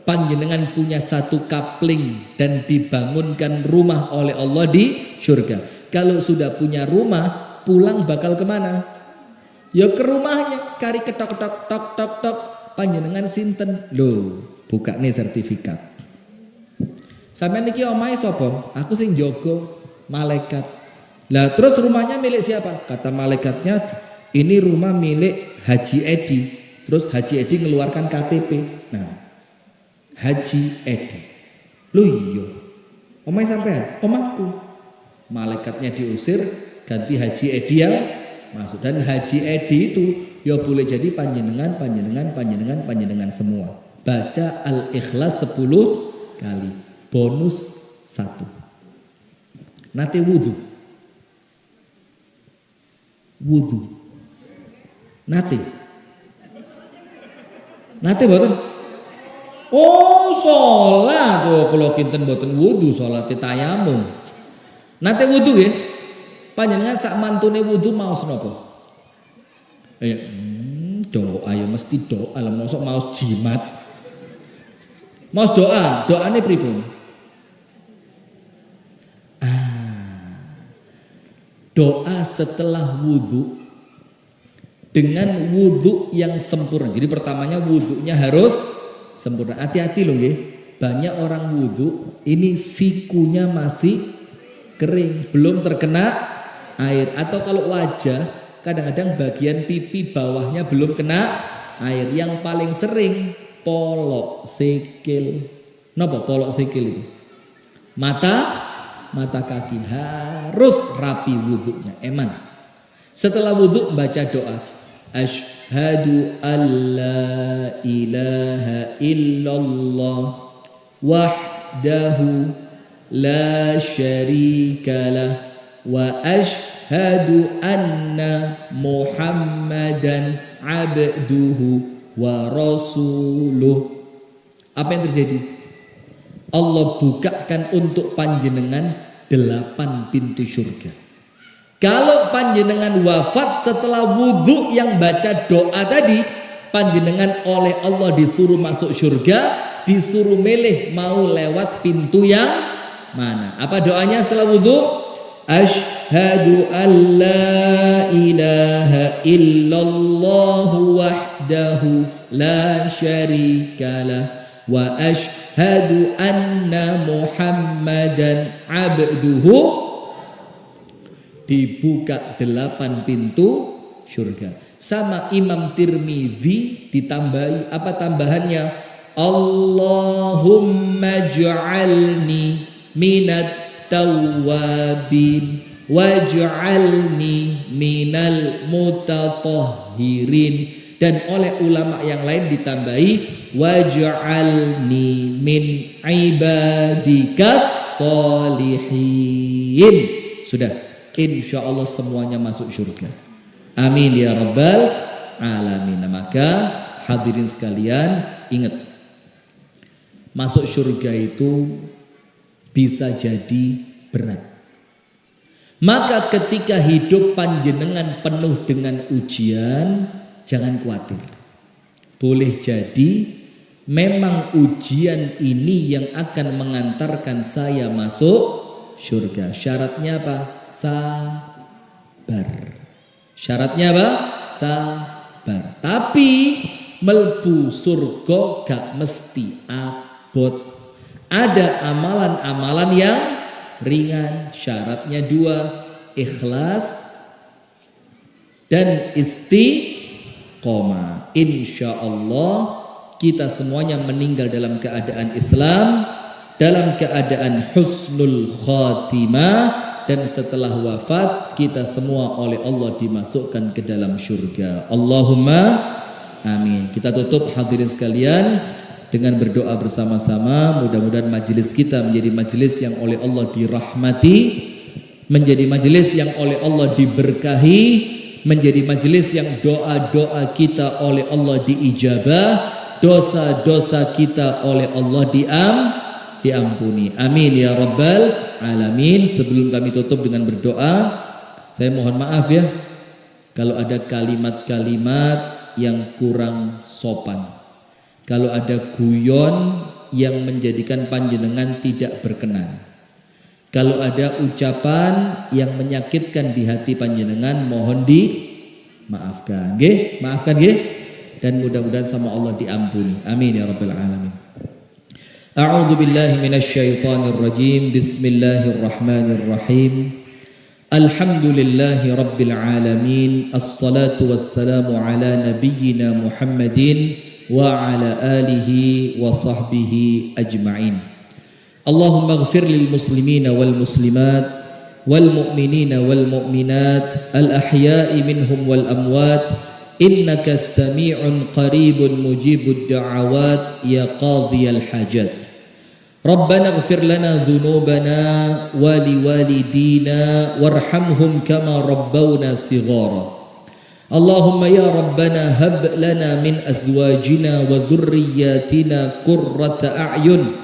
A: Panjenengan punya satu kapling dan dibangunkan rumah oleh Allah di surga. Kalau sudah punya rumah, pulang bakal kemana? Ya ke rumahnya, kari ketok tok tok tok tok. Panjenengan sinten? Loh, buka nih sertifikat. Sampeyan niki omahe sapa? Aku sing jogo, malaikat. Lah terus rumahnya milik siapa? Kata malaikatnya, ini rumah milik Haji Edi. Terus Haji Edi ngeluarkan KTP. Nah, Haji Edi. Loh iya. Omahe sampean? Omahku. Malaikatnya diusir, ganti Haji Edi yang masuk. Dan Haji Edi itu ya boleh jadi panjenengan semua. Baca Al-Ikhlas 10 kali. Bonus 1. Nate wudu. Nate boten. Oh, sholat. Oh, kalau kinten boten wudu, sholat tayamum. Nate wudu ya. Panjenengan sak mantune wudu maos napa? Doa ya mesti doa, lah mosok maos jimat. Maos doa, doane pripun? doa setelah wudhu dengan wudhu yang sempurna. Jadi pertamanya wudhunya harus sempurna. Hati-hati loh ya. Banyak orang wudhu ini sikunya masih kering, belum terkena air. Atau kalau wajah kadang-kadang bagian pipi bawahnya belum kena air. Yang paling sering polok sikil. Napa polok sikil itu? Mata kaki harus rapi wudhunya. Eman. Setelah wudhu baca doa. Asyhadu an la ilaha illallah wahdahu la syarikalah wa asyhadu anna Muhammadan abduhu wa rasuluh. Apa yang terjadi? Allah bukakan untuk panjenengan 8 pintu surga. Kalau panjenengan wafat setelah wudhu yang baca doa tadi, panjenengan oleh Allah disuruh masuk surga, disuruh milih mau lewat pintu yang mana. Apa doanya setelah wudhu? Asyhadu an la ilaha illallah wahdahu la syarikalah wa asyhadu anna Muhammadan abduhu. Dibuka 8 pintu surga. Sama Imam Tirmidzi ditambahi apa tambahannya? Allahumma ja'alni minat tawwabin waj'alni minal mutatahhirin. Dan oleh ulama yang lain ditambahi waj'alni min ibadikas solihin. Sudah. Insya Allah semuanya masuk surga. Amin ya rabbal alamin. Maka hadirin sekalian, ingat, masuk surga itu bisa jadi berat. Maka ketika hidup panjenengan penuh dengan ujian, jangan khawatir. Boleh jadi memang ujian ini yang akan mengantarkan saya masuk surga. Syaratnya apa? Sabar. Syaratnya apa? Sabar. Tapi melbu surga gak mesti abot. Ada amalan-amalan yang ringan. Syaratnya 2, ikhlas dan istiqomah. Insya Allah kita semuanya meninggal dalam keadaan Islam, dalam keadaan husnul khatimah, dan setelah wafat kita semua oleh Allah dimasukkan ke dalam surga. Allahumma amin. Kita tutup hadirin sekalian dengan berdoa bersama-sama. Mudah-mudahan majelis kita menjadi majelis yang oleh Allah dirahmati, menjadi majelis yang oleh Allah diberkahi, menjadi majelis yang doa-doa kita oleh Allah diijabah, dosa-dosa kita oleh Allah diampuni. Amin ya rabbal alamin. Sebelum kami tutup dengan berdoa, saya mohon maaf ya kalau ada kalimat-kalimat yang kurang sopan, kalau ada guyon yang menjadikan panjenengan tidak berkenan, kalau ada ucapan yang menyakitkan di hati panjenengan, mohon dimaafkan. Nggih, maafkan nggih. Dan mudah-mudahan sama Allah diampuni. Amin ya rabbal alamin. A'udzu billahi minasy syaithanir rajim. Bismillahirrahmanirrahim. Alhamdulillahi rabbil alamin. Assalatu wassalamu ala nabiyyina Muhammadin wa ala alihi wa sahbihi ajma'in. Allahumma ighfir lil muslimina wal muslimat wal mu'minina wal mu'minat al ahya'i minhum wal amwat innaka sami'un qaribun mujibud da'awat ya qadhiyal hajat. Rabbana ighfir lana dhunubana wa liwalidina warhamhum kama rabbawna sighara. Allahumma ya Rabbana hab lana min azwajina wa dhurriyyatina qurrata a'yun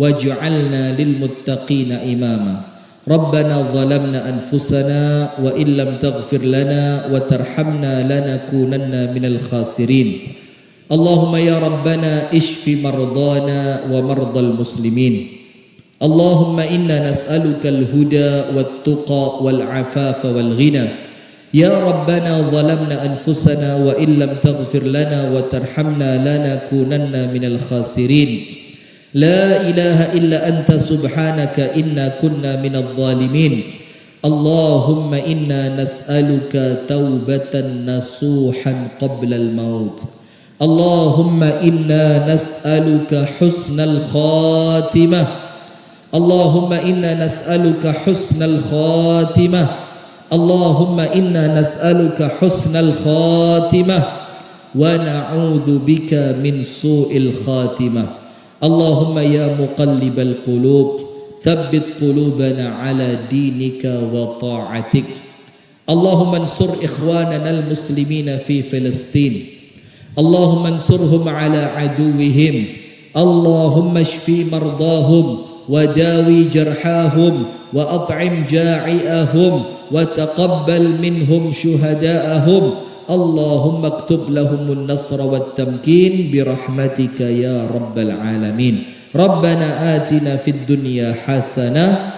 A: waj'alna lil muttaqina imama. Rabbana zalamna anfusana wa illam taghfir lana wa tarhamna lanakunanna minal khasirin. Allahumma ya Rabbana ishfi mardana wa mardal muslimin Allahumma inna nas'aluka al-huda wat-tuqa wal-afafa wal-ghina. Ya Rabbana zalamna anfusana wa illam taghfir lana wa tarhamna lanakunanna minal khasirin. La ilaha illa anta subhanaka inna kunna minadh zalimin. Allahumma inna nas'aluka taubatan nasuhan qabla al-maut. Allahumma inna nas'aluka husnal khatimah. Allahumma inna nas'aluka husnal khatimah. Allahumma inna nas'aluka husnal khatimah wa na'udzu bika min su'il khatimah. Allahumma ya muqallibal qulub thabbit qulubana ala dinika wa ta'atik. Allahumma ansur ikhwanana al-muslimina fi Filistin. Allahumma ansurhum ala aduwwihim. Allahumma shfi mardahum وداوي جرحاهم وأطعم جاعئهم وتقبل منهم شهداءهم. اللهم اكتب لهم النصر والتمكين برحمتك يا رب العالمين. ربنا آتنا في الدنيا حسنة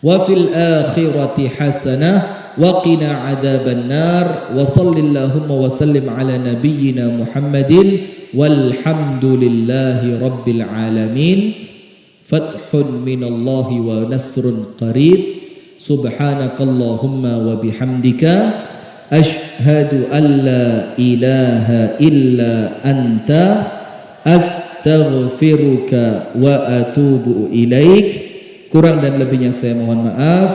A: وفي الآخرة حسنة وقنا عذاب النار. وصل اللهم وسلم على نبينا محمد والحمد لله رب العالمين. Fathun minallahi wa nasrun qarib. Subhanakallahumma wa bihamdika ashhadu an la ilaha illa anta astaghfiruka wa atubu ilaik. Kurang dan lebihnya saya mohon maaf.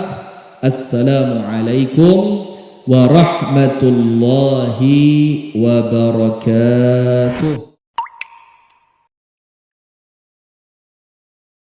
A: Assalamualaikum warahmatullahi wabarakatuh.